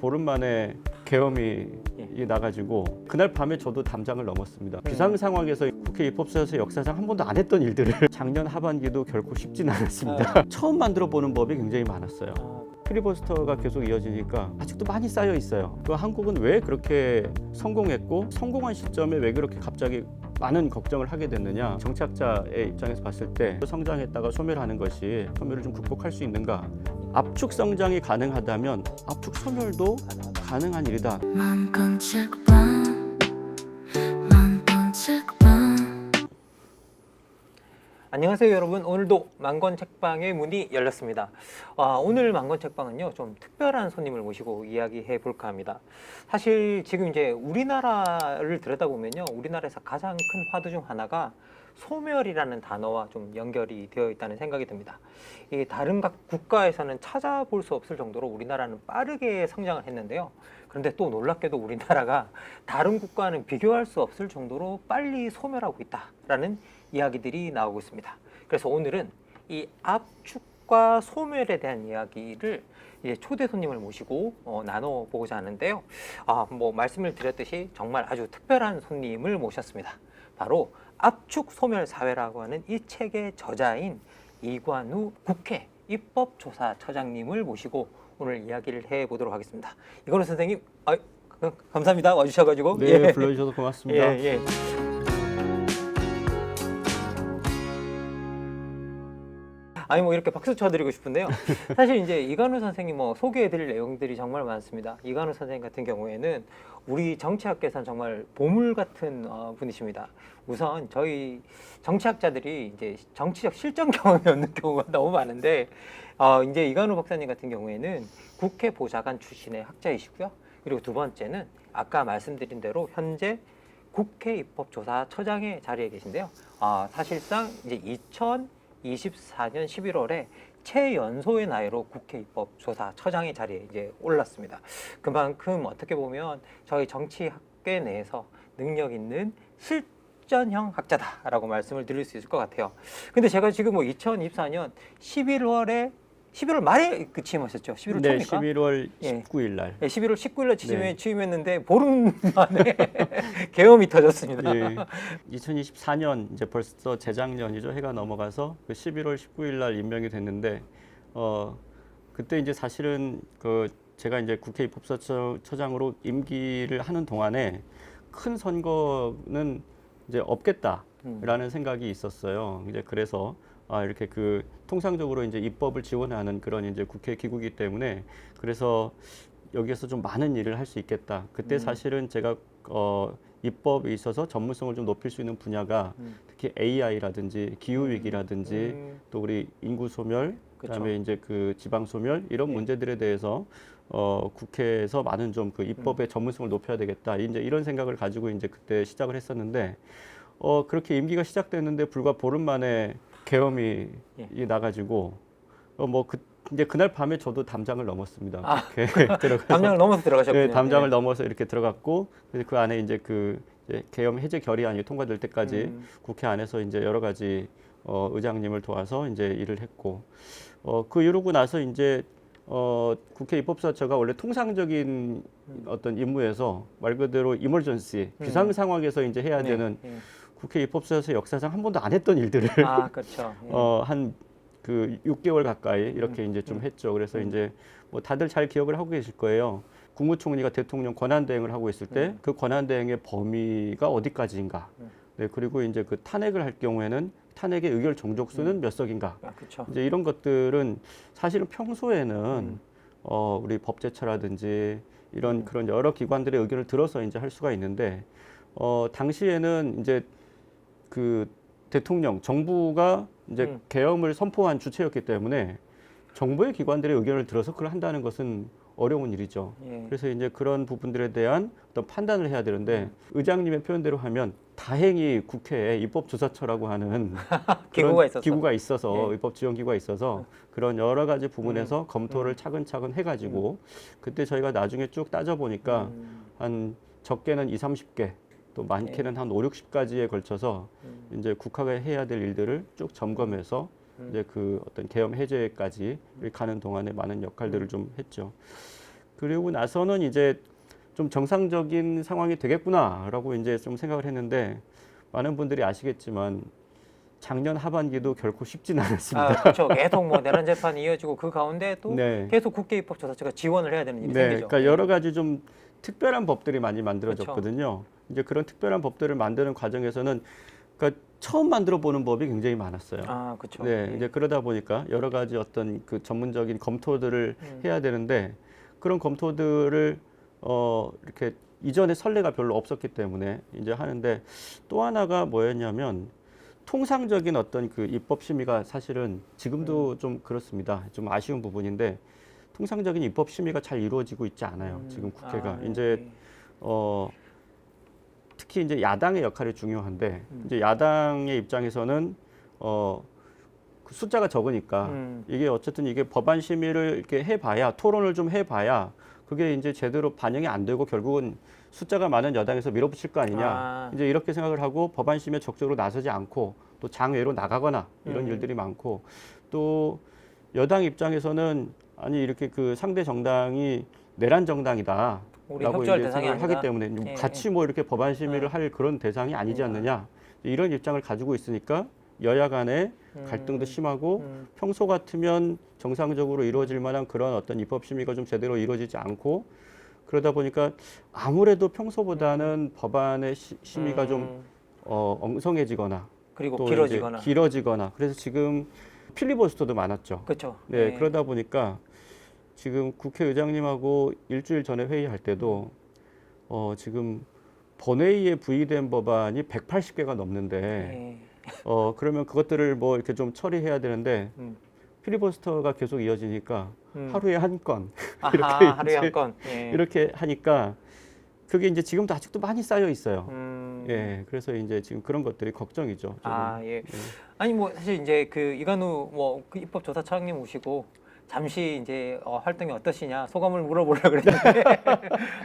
보름 만에 계엄이 나가지고 그날 밤에 저도 담장을 넘었습니다. 비상 상황에서 국회 입법소에서 역사상 한 번도 안 했던 일들을 작년 하반기도 결코 쉽진 않았습니다. 처음 만들어 보는 법이 굉장히 많았어요. 필리버스터가 계속 이어지니까 아직도 많이 쌓여 있어요. 또 한국은 왜 그렇게 성공했고 성공한 시점에 왜 그렇게 갑자기 많은 걱정을 하게 됐느냐. 정치학자의 입장에서 봤을 때 성장했다가 소멸하는 것이 소멸을 좀 극복할 수 있는가. 압축 성장이 가능하다면 압축 소멸도 가능한 일이다. 안녕하세요 여러분. 오늘도 만권책방의 문이 열렸습니다. 오늘 만권책방은요 좀 특별한 손님을 모시고 이야기해 볼까 합니다. 사실 지금 이제 우리나라를 들여다보면요, 우리나라에서 가장 큰 화두 중 하나가 소멸이라는 단어와 좀 연결이 되어 있다는 생각이 듭니다. 이 다른 각 국가에서는 찾아볼 수 없을 정도로 우리나라는 빠르게 성장을 했는데요. 그런데 또 놀랍게도 우리나라가 다른 국가와는 비교할 수 없을 정도로 빨리 소멸하고 있다라는 이야기들이 나오고 있습니다. 그래서 오늘은 이 압축과 소멸에 대한 이야기를 이제 초대 손님을 모시고 나눠보고자 하는데요. 뭐 말씀을 드렸듯이 정말 아주 특별한 손님을 모셨습니다. 바로 압축 소멸 사회라고 하는 이 책의 저자인 이관우 국회 입법조사처장님을 모시고 오늘 이야기를 해보도록 하겠습니다. 이관우 선생님, 감사합니다. 와주셔가지고. 네, 불러주셔서 고맙습니다. 예. 아니 뭐 이렇게 박수 쳐드리고 싶은데요. 사실 이제 이관우 선생님 소개해드릴 내용들이 정말 많습니다. 이관우 선생님 같은 경우에는 우리 정치학계에서는 정말 보물 같은 분이십니다. 우선 저희 정치학자들이 이제 정치적 실전 경험이 없는 경우가 너무 많은데 이제 이관우 박사님 같은 경우에는 국회 보좌관 출신의 학자이시고요. 그리고 두 번째는 아까 말씀드린 대로 현재 국회 입법조사처장의 자리에 계신데요. 사실상 이제 2024년 11월에 최연소의 나이로 국회 입법조사처장의 자리에 이제 올랐습니다. 그만큼 어떻게 보면 저희 정치학계 내에서 능력 있는 실전형 학자다라고 말씀을 드릴 수 있을 것 같아요. 근데 제가 지금 2024년 11월 말에 취임하셨죠? 11월 네, 초입니까? 11월 19일 날. 네, 11월 19일 날 네. 취임했는데 보름 만에 계엄이 터졌습니다. 네, 2024년 이제 벌써 재작년이죠. 해가 넘어가서 그 11월 19일 날 임명이 됐는데 그때 이제 사실은 제가 이제 국회 입법조사처장으로 임기를 하는 동안에 큰 선거는 이제 없겠다라는 생각이 있었어요. 이제 그래서 이렇게 통상적으로 이제 입법을 지원하는 그런 이제 국회 기구이기 때문에 그래서 여기에서 좀 많은 일을 할 수 있겠다. 그때 사실은 제가 입법에 있어서 전문성을 좀 높일 수 있는 분야가 특히 AI라든지 기후 위기라든지 또 우리 인구 소멸, 그다음에 이제 지방 소멸 이런 문제들에 대해서 국회에서 많은 좀 입법의 전문성을 높여야 되겠다. 이제 이런 생각을 가지고 이제 그때 시작을 했었는데 그렇게 임기가 시작됐는데 불과 보름 만에 계엄이 나가지고 이제 그날 밤에 저도 담장을 넘었습니다. 담장을 넘어서 들어가셨군요. 네, 담장을 넘어서 이렇게 들어갔고 그 안에 이제 이제 계엄 해제 결의안이 통과될 때까지 국회 안에서 이제 여러 가지 의장님을 도와서 이제 일을 했고 이러고 나서 이제 국회 입법조사처가 원래 통상적인 어떤 임무에서 말 그대로 이머전시 비상 상황에서 이제 해야 되는 국회 입법조사처 역사상 한 번도 안 했던 일들을 그렇죠. 한 6개월 가까이 이렇게 이제 좀 했죠. 그래서 이제 다들 잘 기억을 하고 계실 거예요. 국무총리가 대통령 권한대행을 하고 있을 때 그 권한대행의 범위가 어디까지인가. 네, 그리고 이제 탄핵을 할 경우에는 탄핵의 의결 종족수는 몇 석인가. 그렇죠. 이제 이런 것들은 사실은 평소에는 우리 법제처라든지 이런 그런 여러 기관들의 의견을 들어서 이제 할 수가 있는데 당시에는 이제 대통령, 정부가 이제 계엄을 선포한 주체였기 때문에 정부의 기관들의 의견을 들어서 그걸 한다는 것은 어려운 일이죠. 그래서 이제 그런 부분들에 대한 어떤 판단을 해야 되는데 의장님의 표현대로 하면 다행히 국회에 입법조사처라고 하는 기구가 있어서 입법지원기구가 있어서 그런 여러 가지 부분에서 검토를 차근차근 해가지고 그때 저희가 나중에 쭉 따져보니까 한 적게는 20-30개 또 많게는 한 5-60가지에 걸쳐서 이제 국회가 해야 될 일들을 쭉 점검해서 이제 어떤 계엄 해제까지 가는 동안에 많은 역할들을 좀 했죠. 그리고 나서는 이제 좀 정상적인 상황이 되겠구나라고 이제 좀 생각을 했는데 많은 분들이 아시겠지만 작년 하반기도 결코 쉽진 않았습니다. 그렇죠. 계속 뭐 내란 재판이 이어지고 그 가운데 또 네. 계속 국회입법조사처가 지원을 해야 되는 일이 네, 생기죠. 그러니까 여러 가지 좀 특별한 법들이 많이 만들어졌거든요. 그렇죠. 이제 그런 특별한 법들을 만드는 과정에서는 그러니까 처음 만들어 보는 법이 굉장히 많았어요. 그렇죠. 네, 이제 그러다 보니까 여러 가지 어떤 그 전문적인 검토들을 해야 되는데 그런 검토들을 이렇게 이전에 선례가 별로 없었기 때문에 이제 하는데 또 하나가 뭐였냐면 통상적인 어떤 그 입법 심의가 사실은 지금도 좀 그렇습니다. 좀 아쉬운 부분인데 통상적인 입법 심의가 잘 이루어지고 있지 않아요. 지금 국회가 이제 특히 이제 야당의 역할이 중요한데 이제 야당의 입장에서는 그 숫자가 적으니까 이게 어쨌든 이게 법안 심의를 이렇게 해봐야 토론을 좀 해봐야 그게 이제 제대로 반영이 안 되고 결국은 숫자가 많은 여당에서 밀어붙일 거 아니냐 이제 이렇게 생각을 하고 법안 심의에 적극적으로 나서지 않고 또 장외로 나가거나 이런 일들이 많고 또 여당 입장에서는 아니 이렇게 그 상대 정당이 내란 정당이다. 우리 라고 협조할 이제 대상이 생각을 아니다. 하기 때문에 예, 같이 뭐 이렇게 법안 심의를 할 그런 대상이 아니지 않느냐 이런 입장을 가지고 있으니까 여야 간에 갈등도 심하고 평소 같으면 정상적으로 이루어질 만한 그런 어떤 입법 심의가 좀 제대로 이루어지지 않고 그러다 보니까 아무래도 평소보다는 법안의 심의가 좀 엉성해지거나 그리고 또 길어지거나. 이제 길어지거나 그래서 지금 필리버스터도 많았죠. 그렇죠. 네, 예. 그러다 보니까 지금 국회의장님하고 일주일 전에 회의할 때도 지금 본회의에 부의된 법안이 180개가 넘는데 예. 그러면 그것들을 뭐 이렇게 좀 처리해야 되는데 필리버스터가 계속 이어지니까 하루에 한 건 이렇게 하루에 이제 한 건. 예. 이렇게 하니까 그게 이제 지금도 아직도 많이 쌓여 있어요. 예. 그래서 이제 지금 그런 것들이 걱정이죠. 조금. 예. 아니 뭐 사실 이제 그 이관우 뭐 그 입법조사처장님 오시고 잠시 이제 활동이 어떠시냐 소감을 물어보려고 그랬는데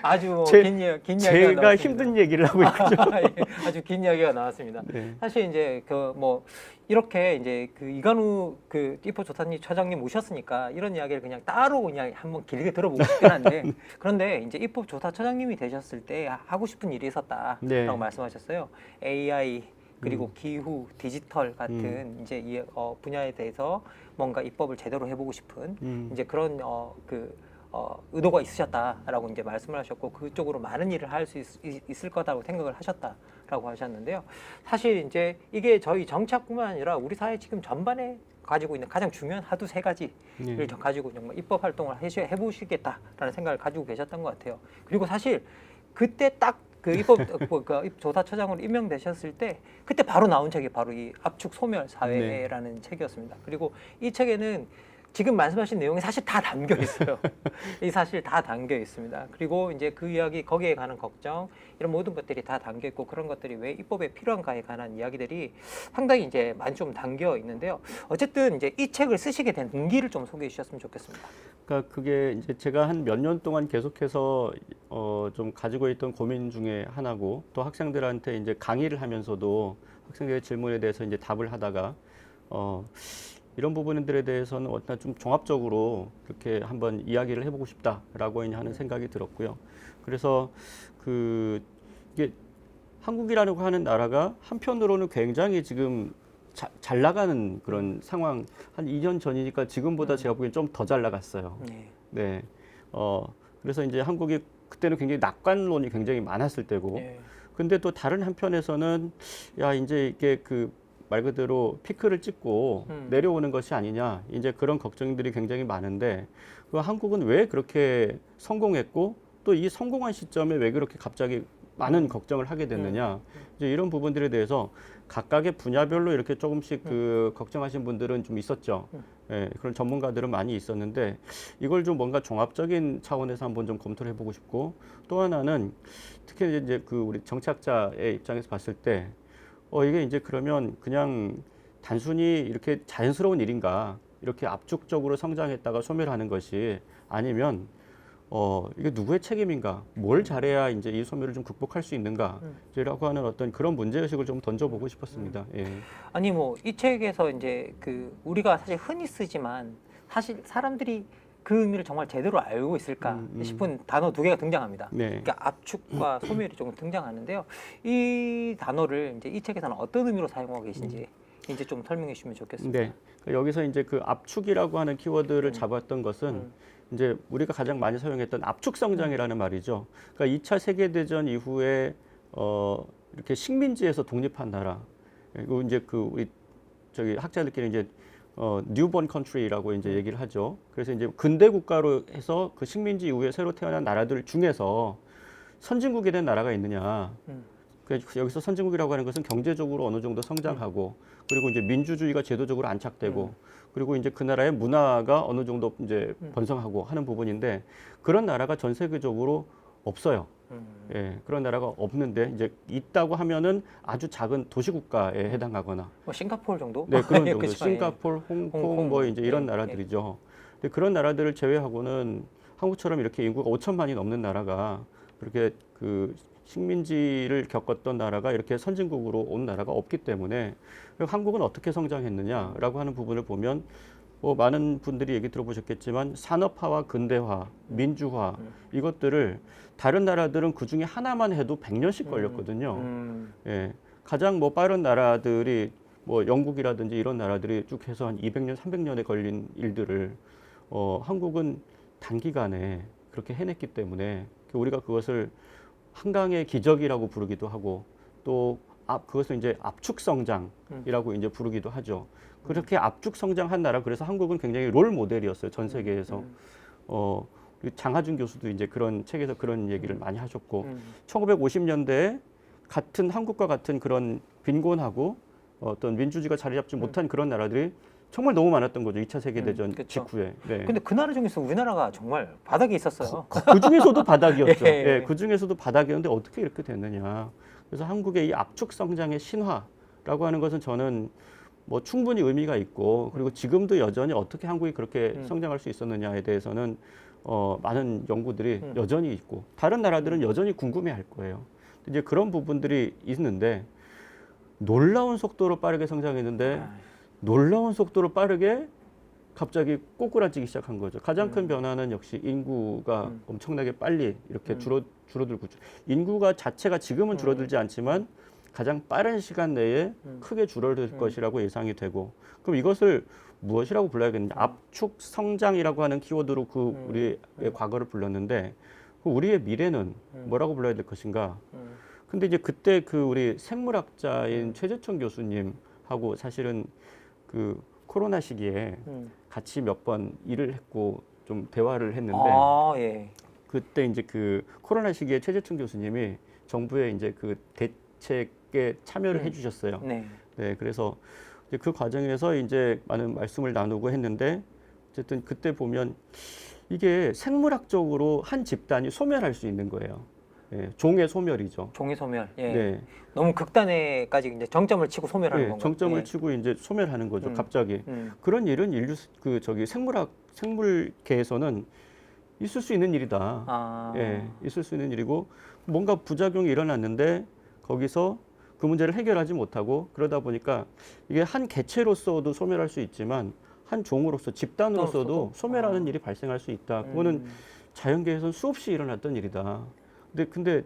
아주 뭐 긴 이야기가 제가 나왔습니다. 힘든 얘기를 하고 있죠. 예, 아주 긴 이야기가 나왔습니다. 네. 사실 이제 그 뭐 이렇게 이제 그 이관우 그 입법조사님 처장님 오셨으니까 이런 이야기를 그냥 따로 그냥 한번 길게 들어보고 싶긴 한데 그런데 이제 입법조사처장님이 되셨을 때 하고 싶은 일이 있었다라고 네. 말씀하셨어요. AI 그리고 기후, 디지털 같은 이제 이 분야에 대해서 뭔가 입법을 제대로 해보고 싶은 이제 그런 의도가 있으셨다라고 이제 말씀을 하셨고 그쪽으로 많은 일을 할 수 있을 거다라고 생각을 하셨다라고 하셨는데요. 사실 이제 이게 저희 정치학뿐만 아니라 우리 사회 지금 전반에 가지고 있는 가장 중요한 하두 세 가지를 가지고 정말 입법 활동을 해보시겠다라는 생각을 가지고 계셨던 것 같아요. 그리고 사실 그때 딱 그 입법조사처장으로 임명되셨을 때 그때 바로 나온 책이 바로 이 압축 소멸 사회라는 책이었습니다. 그리고 이 책에는 지금 말씀하신 내용이 사실 다 담겨 있어요. 이 사실 다 담겨 있습니다. 그리고 이제 그 이야기 거기에 관한 걱정 이런 모든 것들이 다 담겨 있고 그런 것들이 왜 입법에 필요한가에 관한 이야기들이 상당히 이제 많이 좀 담겨 있는데요. 어쨌든 이제 이 책을 쓰시게 된 동기를 좀 소개해 주셨으면 좋겠습니다. 그러니까 그게 이제 제가 한 몇 년 동안 계속해서 좀 가지고 있던 고민 중에 하나고 또 학생들한테 이제 강의를 하면서도 학생들의 질문에 대해서 이제 답을 하다가 이런 부분들에 대해서는 어떤 좀 종합적으로 그렇게 한번 이야기를 해보고 싶다라고 하는 생각이 들었고요. 그래서 이게 한국이라고 하는 나라가 한편으로는 굉장히 지금 잘 나가는 그런 상황 한 2년 전이니까 지금보다 제가 보기엔 좀 더 잘 나갔어요. 네. 그래서 이제 한국이 그때는 굉장히 낙관론이 굉장히 많았을 때고 근데 또 다른 한편에서는 야 이제 이게 말 그대로 피크를 찍고 내려오는 것이 아니냐 이제 그런 걱정들이 굉장히 많은데 한국은 왜 그렇게 성공했고 또 이 성공한 시점에 왜 그렇게 갑자기 많은 걱정을 하게 됐느냐 이제 이런 부분들에 대해서 각각의 분야별로 이렇게 조금씩 걱정하신 분들은 좀 있었죠. 그런 전문가들은 많이 있었는데 이걸 좀 뭔가 종합적인 차원에서 한번 좀 검토를 해보고 싶고 또 하나는 특히 이제 우리 정치학자의 입장에서 봤을 때 이게 이제 그러면 그냥 단순히 이렇게 자연스러운 일인가 이렇게 압축적으로 성장했다가 소멸하는 것이 아니면 이게 누구의 책임인가 뭘 잘해야 이제 이 소멸을 좀 극복할 수 있는가라고 하는 어떤 그런 문제의식을 좀 던져보고 싶었습니다. 아니 뭐 이 책에서 이제 우리가 사실 흔히 쓰지만 사실 사람들이 그 의미를 정말 제대로 알고 있을까 싶은 단어 두 개가 등장합니다. 네. 그러니까 압축과 소멸이 조금 등장하는데요. 이 단어를 이제 이 책에서는 어떤 의미로 사용하고 계신지 이제 좀 설명해 주시면 좋겠습니다. 네. 여기서 이제 그 압축이라고 하는 키워드를 잡았던 것은 이제 우리가 가장 많이 사용했던 압축 성장이라는 말이죠. 그러니까 2차 세계 대전 이후에 이렇게 식민지에서 독립한 나라. 그리고 이제 그 우리 저기 학자들끼리 이제 뉴본 컨트리라고 이제 얘기를 하죠. 그래서 이제 근대 국가로 해서 그 식민지 이후에 새로 태어난 나라들 중에서 선진국이 된 나라가 있느냐. 여기서 선진국이라고 하는 것은 경제적으로 어느 정도 성장하고 그리고 이제 민주주의가 제도적으로 안착되고 그리고 이제 그 나라의 문화가 어느 정도 이제 번성하고 하는 부분인데 그런 나라가 전 세계적으로 없어요. 예, 그런 나라가 없는데 이제 있다고 하면은 아주 작은 도시 국가에 해당하거나 뭐 싱가포르 정도? 네, 그런 정도. 그쵸, 싱가포르, 홍콩 뭐 이제 이런 나라들이죠. 근데 그런 나라들을 제외하고는 한국처럼 이렇게 인구가 5천만이 넘는 나라가 그렇게 그 식민지를 겪었던 나라가 이렇게 선진국으로 온 나라가 없기 때문에 한국은 어떻게 성장했느냐라고 하는 부분을 보면 뭐 많은 분들이 얘기 들어보셨겠지만 산업화와 근대화, 민주화 이것들을 다른 나라들은 그 중에 하나만 해도 100년씩 걸렸거든요. 예, 가장 뭐 빠른 나라들이 뭐 영국이라든지 이런 나라들이 쭉 해서 한 200년, 300년에 걸린 일들을 한국은 단기간에 그렇게 해냈기 때문에 우리가 그것을 한강의 기적이라고 부르기도 하고 또 그것을 이제 압축 성장이라고 이제 부르기도 하죠. 그렇게 압축 성장한 나라 그래서 한국은 굉장히 롤 모델이었어요 전 세계에서. 장하준 교수도 이제 그런 책에서 그런 얘기를 많이 하셨고 1950년대에 같은 한국과 같은 그런 빈곤하고 어떤 민주주의가 자리 잡지 못한 그런 나라들이 정말 너무 많았던 거죠. 2차 세계대전 직후에. 네. 근데 그 나라 중에서 우리나라가 정말 바닥에 있었어요. 그 중에서도 바닥이었죠. 예. 예, 그 중에서도 바닥이었는데 어떻게 이렇게 됐느냐. 그래서 한국의 이 압축 성장의 신화라고 하는 것은 저는 뭐 충분히 의미가 있고 그리고 지금도 여전히 어떻게 한국이 그렇게 성장할 수 있었느냐에 대해서는 많은 연구들이 여전히 있고 다른 나라들은 여전히 궁금해할 거예요. 이제 그런 부분들이 있는데 놀라운 속도로 빠르게 성장했는데 놀라운 속도로 빠르게 갑자기 꼬꾸라지기 시작한 거죠. 가장 큰 변화는 역시 인구가 엄청나게 빨리 이렇게 줄어들고 있죠. 인구가 자체가 지금은 줄어들지 않지만 가장 빠른 시간 내에 크게 줄어들 것이라고 예상이 되고 그럼 이것을 무엇이라고 불러야겠느냐. 압축 성장이라고 하는 키워드로 그 우리의 과거를 불렀는데 그 우리의 미래는 뭐라고 불러야 될 것인가. 근데 이제 그때 그 우리 생물학자인 최재천 교수님하고 사실은 그 코로나 시기에 같이 몇 번 일을 했고 좀 대화를 했는데 예. 그때 이제 그 코로나 시기에 최재천 교수님이 정부의 이제 그 대책에 참여를 해주셨어요. 네. 네, 그래서 이제 그 과정에서 이제 많은 말씀을 나누고 했는데 어쨌든 그때 보면 이게 생물학적으로 한 집단이 소멸할 수 있는 거예요. 예, 종의 소멸이죠. 종의 소멸. 예. 네. 너무 극단에까지 이제 정점을 치고 소멸하는 네, 건가요? 정점을 예. 치고 이제 소멸하는 거죠. 갑자기. 그런 일은 생물계에서는 있을 수 있는 일이다. 예, 있을 수 있는 일이고 뭔가 부작용이 일어났는데 거기서 그 문제를 해결하지 못하고 그러다 보니까 이게 한 개체로서도 소멸할 수 있지만 한 종으로서 집단으로서도 소멸하는 일이 발생할 수 있다. 그거는 자연계에서는 수없이 일어났던 일이다. 근데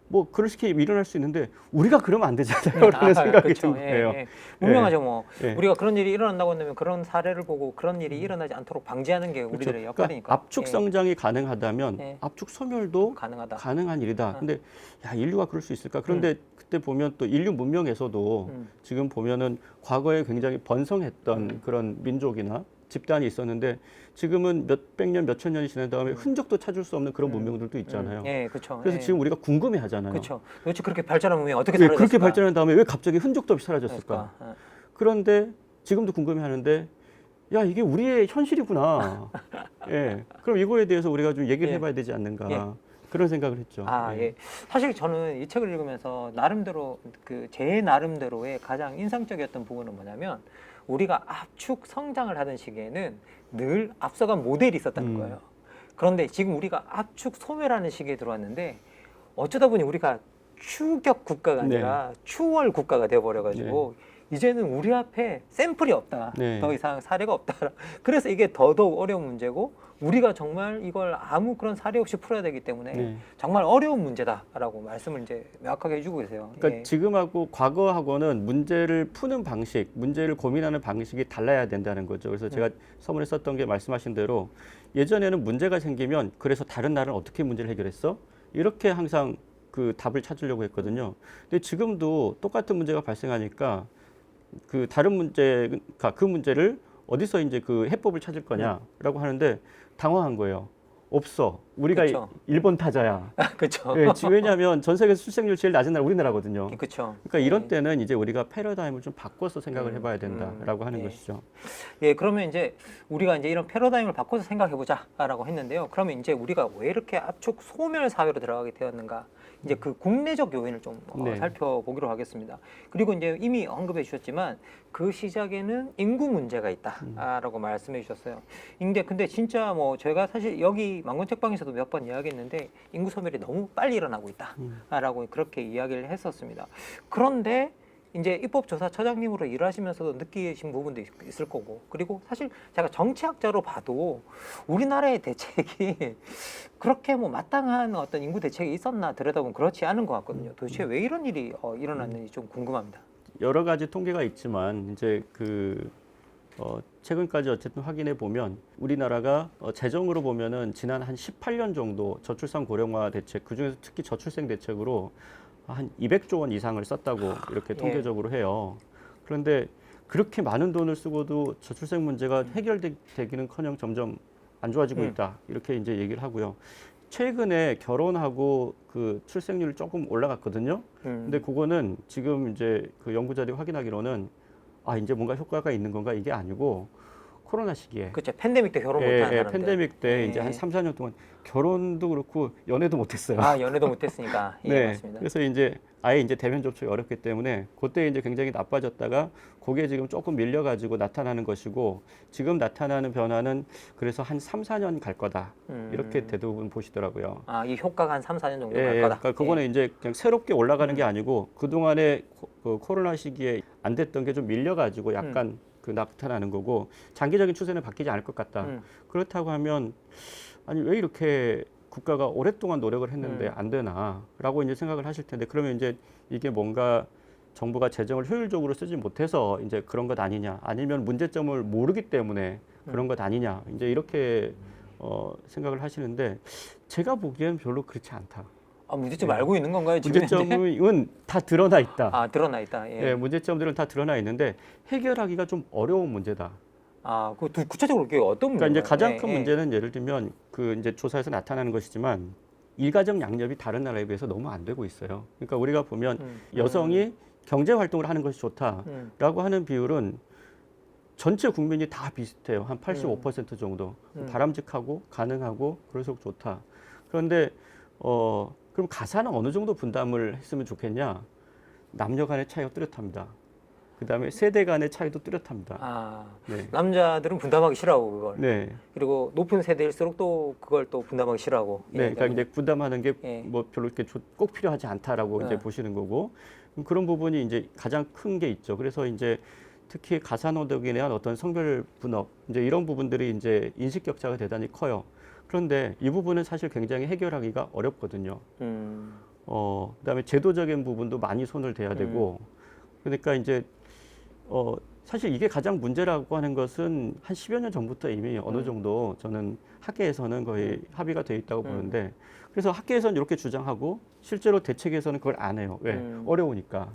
뭐 그렇게 일어날 수 있는데 우리가 그러면 안 되잖아요. 라는 생각이 좀 해요. 예. 분명하죠. 뭐 예. 우리가 그런 일이 일어난다고 한다면 그런 사례를 보고 그런 일이 일어나지 않도록 방지하는 게 우리들의 그렇죠. 역할이니까. 그러니까 압축 성장이 가능하다면 압축 소멸도 가능하다. 가능한 일이다. 근데 야, 인류가 그럴 수 있을까? 그런데 그때 보면 또 인류 문명에서도 지금 보면은 과거에 굉장히 번성했던 그런 민족이나 집단이 있었는데 지금은 몇백 년, 몇천 년이 지난 다음에 흔적도 찾을 수 없는 그런 문명들도 있잖아요. 예, 그렇죠. 그래서 지금 우리가 궁금해 하잖아요. 그렇죠. 도대체 그렇게 발전한 문명이 어떻게 왜 사라졌을까? 그렇게 발전한 다음에 왜 갑자기 흔적도 없이 사라졌을까? 그러니까. 그런데 지금도 궁금해 하는데 야, 이게 우리의 현실이구나. 예. 그럼 이거에 대해서 우리가 좀 얘기를 해봐야 되지 않는가. 그런 생각을 했죠. 예. 사실 저는 이 책을 읽으면서 나름대로 제 나름대로의 가장 인상적이었던 부분은 뭐냐면 우리가 압축 성장을 하던 시기에는 늘 앞서간 모델이 있었다는 거예요. 그런데 지금 우리가 압축 소멸하는 시기에 들어왔는데 어쩌다 보니 우리가 추격 국가가 아니라 추월 국가가 돼버려가지고 이제는 우리 앞에 샘플이 없다. 네. 더 이상 사례가 없다. 그래서 이게 더더욱 어려운 문제고 우리가 정말 이걸 아무 그런 사례 없이 풀어야 되기 때문에 네. 정말 어려운 문제다라고 말씀을 이제 명확하게 해주고 계세요. 그러니까 예. 지금하고 과거하고는 문제를 푸는 방식, 문제를 고민하는 방식이 달라야 된다는 거죠. 그래서 제가 서문에 썼던 게 말씀하신 대로 예전에는 문제가 생기면 그래서 다른 나라는 어떻게 문제를 해결했어? 이렇게 항상 그 답을 찾으려고 했거든요. 근데 지금도 똑같은 문제가 발생하니까 그 다른 문제가 그 문제를 어디서 이제 그 해법을 찾을 거냐라고 하는데 당황한 거예요. 없어. 우리가 그쵸. 일본 타자야. 그렇죠. 예, 왜냐하면 전 세계에서 출생률 제일 낮은 나라 우리나라거든요. 그렇죠. 그러니까 이런 때는 이제 우리가 패러다임을 좀 바꿔서 생각을 해봐야 된다라고 하는 예. 것이죠. 예, 그러면 이제 우리가 이제 이런 패러다임을 바꿔서 생각해보자라고 했는데요. 그러면 이제 우리가 왜 이렇게 압축 소멸 사회로 들어가게 되었는가? 이제 그 국내적 요인을 좀 네. 살펴보기로 하겠습니다. 그리고 이제 이미 언급해 주셨지만 그 시작에는 인구 문제가 있다라고 말씀해 주셨어요. 근데 진짜 뭐 저희가 사실 여기 망건책방에서도 몇 번 이야기했는데 인구 소멸이 너무 빨리 일어나고 있다라고 그렇게 이야기를 했었습니다. 그런데 이제 입법조사처장님으로 일하시면서도 느끼신 부분도 있을 거고, 그리고 사실 제가 정치학자로 봐도 우리나라의 대책이 그렇게 뭐 마땅한 어떤 인구 대책이 있었나 들여다보면 그렇지 않은 것 같거든요. 도대체 왜 이런 일이 일어났는지 좀 궁금합니다. 여러 가지 통계가 있지만 이제 최근까지 어쨌든 확인해 보면 우리나라가 재정으로 보면은 지난 한 18년 정도 저출산 고령화 대책, 그중에서 특히 저출생 대책으로 한 200조 원 이상을 썼다고 이렇게 통계적으로 해요. 그런데 그렇게 많은 돈을 쓰고도 저출생 문제가 해결되기는커녕 점점 안 좋아지고 있다. 이렇게 이제 얘기를 하고요. 최근에 결혼하고 그 출생률이 조금 올라갔거든요. 근데 그거는 지금 이제 그 연구자들이 확인하기로는 이제 뭔가 효과가 있는 건가 이게 아니고 코로나 시기에. 그렇죠. 팬데믹 때 결혼 못한 사람들. 팬데믹 때 이제 한 3, 4년 동안 결혼도 그렇고 연애도 못했어요. 연애도 못했으니까. 네. 맞습니다. 그래서 이제 아예 이제 대면 접촉이 어렵기 때문에 그때 이제 굉장히 나빠졌다가 그게 지금 조금 밀려가지고 나타나는 것이고 지금 나타나는 변화는 그래서 한 3, 4년 갈 거다. 이렇게 대부분 보시더라고요. 이 효과가 한 3, 4년 정도 갈 거다. 그러니까 그거는 이제 그냥 새롭게 올라가는 게 아니고 그동안에 그 코로나 시기에 안 됐던 게 좀 밀려가지고 약간 그 나타나는 거고 장기적인 추세는 바뀌지 않을 것 같다. 그렇다고 하면 아니 왜 이렇게 국가가 오랫동안 노력을 했는데 안 되나라고 이제 생각을 하실 텐데 그러면 이제 이게 뭔가 정부가 재정을 효율적으로 쓰지 못해서 이제 그런 것 아니냐 아니면 문제점을 모르기 때문에 그런 것 아니냐 이제 이렇게 생각을 하시는데 제가 보기엔 별로 그렇지 않다. 문제점 알고 있는 건가요? 지금 문제점은 다 드러나 있다. 드러나 있다. 예. 문제점들은 다 드러나 있는데 해결하기가 좀 어려운 문제다. 그 구체적으로 그게 어떤 문제인가요? 그러니까 이제 가장 큰 문제는 예를 들면 그 이제 조사에서 나타나는 것이지만 일가정 양립이 다른 나라에 비해서 너무 안 되고 있어요. 그러니까 우리가 보면 여성이 경제 활동을 하는 것이 좋다라고 하는 비율은 전체 국민이 다 비슷해요. 한 85% 정도 바람직하고 가능하고 그럴수록 좋다. 그런데 그럼 가사는 어느 정도 분담을 했으면 좋겠냐? 남녀 간의 차이가 뚜렷합니다. 그다음에 세대 간의 차이도 뚜렷합니다. 네. 남자들은 분담하기 싫어하고 그걸. 네. 그리고 높은 세대일수록 또 그걸 또 분담하기 싫어하고. 네. 그러니까 이제 분담하는 게 뭐 예. 별로 이렇게 꼭 필요하지 않다라고 이제 보시는 거고 그런 부분이 이제 가장 큰 게 있죠. 그래서 이제 특히 가사노동에 대한 어떤 성별 분업 이제 이런 부분들이 이제 인식 격차가 대단히 커요. 그런데 이 부분은 사실 굉장히 해결하기가 어렵거든요. 그다음에 제도적인 부분도 많이 손을 대야 되고 그러니까 이제 사실 이게 가장 문제라고 하는 것은 한 10여 년 전부터 이미 어느 정도 저는 학계에서는 거의 합의가 되어 있다고 보는데 그래서 학계에서는 이렇게 주장하고 실제로 대책에서는 그걸 안 해요. 왜? 어려우니까.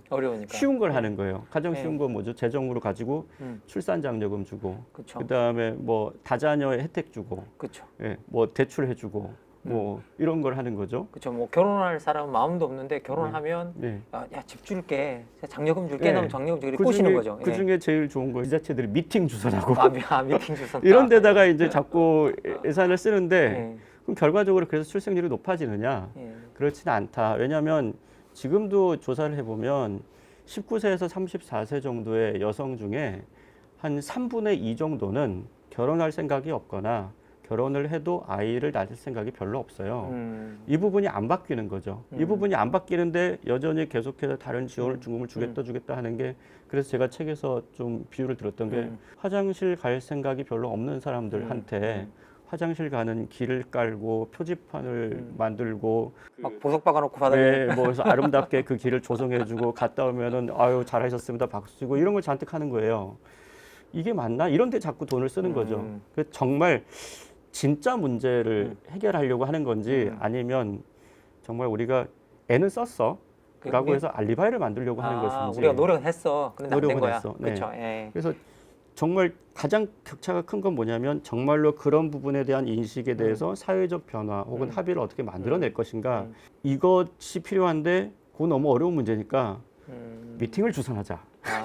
쉬운 걸 하는 거예요. 가장 쉬운 건 뭐죠? 재정으로 가지고 출산 장려금 주고 그다음에 뭐 다자녀의 혜택 주고 그렇죠. 뭐 대출해 주고 뭐 이런 걸 하는 거죠. 그렇죠. 뭐 결혼할 사람은 마음도 없는데 결혼하면 야, 집 줄게, 장려금 줄게, 남 장려금 줄게 꼬시는 거죠. 그 중에 제일 좋은 거 지자체들이 미팅 주선하고 미팅 주선 이런 데다가 이제 자꾸 예산을 쓰는데 그럼 결과적으로 그래서 출생률이 높아지느냐? 그렇지는 않다. 왜냐하면 지금도 조사를 해보면 19세에서 34세 정도의 여성 중에 한 3분의 2 정도는 결혼할 생각이 없거나 결혼을 해도 아이를 낳을 생각이 별로 없어요. 이 부분이 안 바뀌는 거죠. 이 부분이 안 바뀌는데 여전히 계속해서 다른 지원을 중금을 주겠다 하는 게, 그래서 제가 책에서 좀 비유를 들었던 게 화장실 갈 생각이 별로 없는 사람들한테 화장실 가는 길을 깔고 표지판을 만들고 막 보석 박아놓고 바닥에. 네, 뭐 그래서 아름답게 그 길을 조성해주고 갔다 오면은 아유 잘하셨습니다 박수 치고 이런 걸 잔뜩 하는 거예요. 이게 맞나? 이런 데 자꾸 돈을 쓰는 거죠. 그래서 정말 진짜 문제를 해결하려고 하는 건지 아니면 정말 우리가 애는 썼어 라고 해서 알리바이를 만들려고 하는 것인지. 우리가 노력은 했어. 그런데 안 된 노력은 거야. 했어. 네. 그렇죠. 예. 그래서 정말 가장 격차가 큰 건 뭐냐면 정말로 그런 부분에 대한 인식에 대해서 사회적 변화 혹은 합의를 어떻게 만들어낼 것인가. 이것이 필요한데 그거 너무 어려운 문제니까 미팅을 주선하자.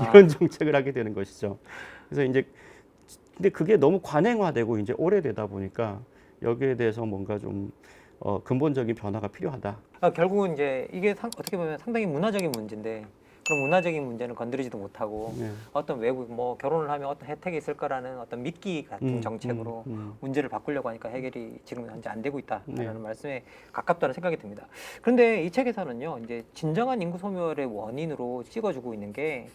이런 정책을 하게 되는 것이죠. 그래서 이제 근데 그게 너무 관행화되고 이제 오래되다 보니까 여기에 대해서 뭔가 좀 근본적인 변화가 필요하다. 결국은 이제 이게 어떻게 보면 상당히 문화적인 문제인데, 그런 문화적인 문제는 건드리지도 못하고 네. 어떤 외부 뭐 결혼을 하면 어떤 혜택이 있을 거라는 어떤 미끼 같은 정책으로 문제를 바꾸려고 하니까 해결이 지금 현재 안 되고 있다라는 말씀에 가깝다는 생각이 듭니다. 그런데 이 책에서는요, 이제 진정한 인구 소멸의 원인으로 찍어주고 있는 게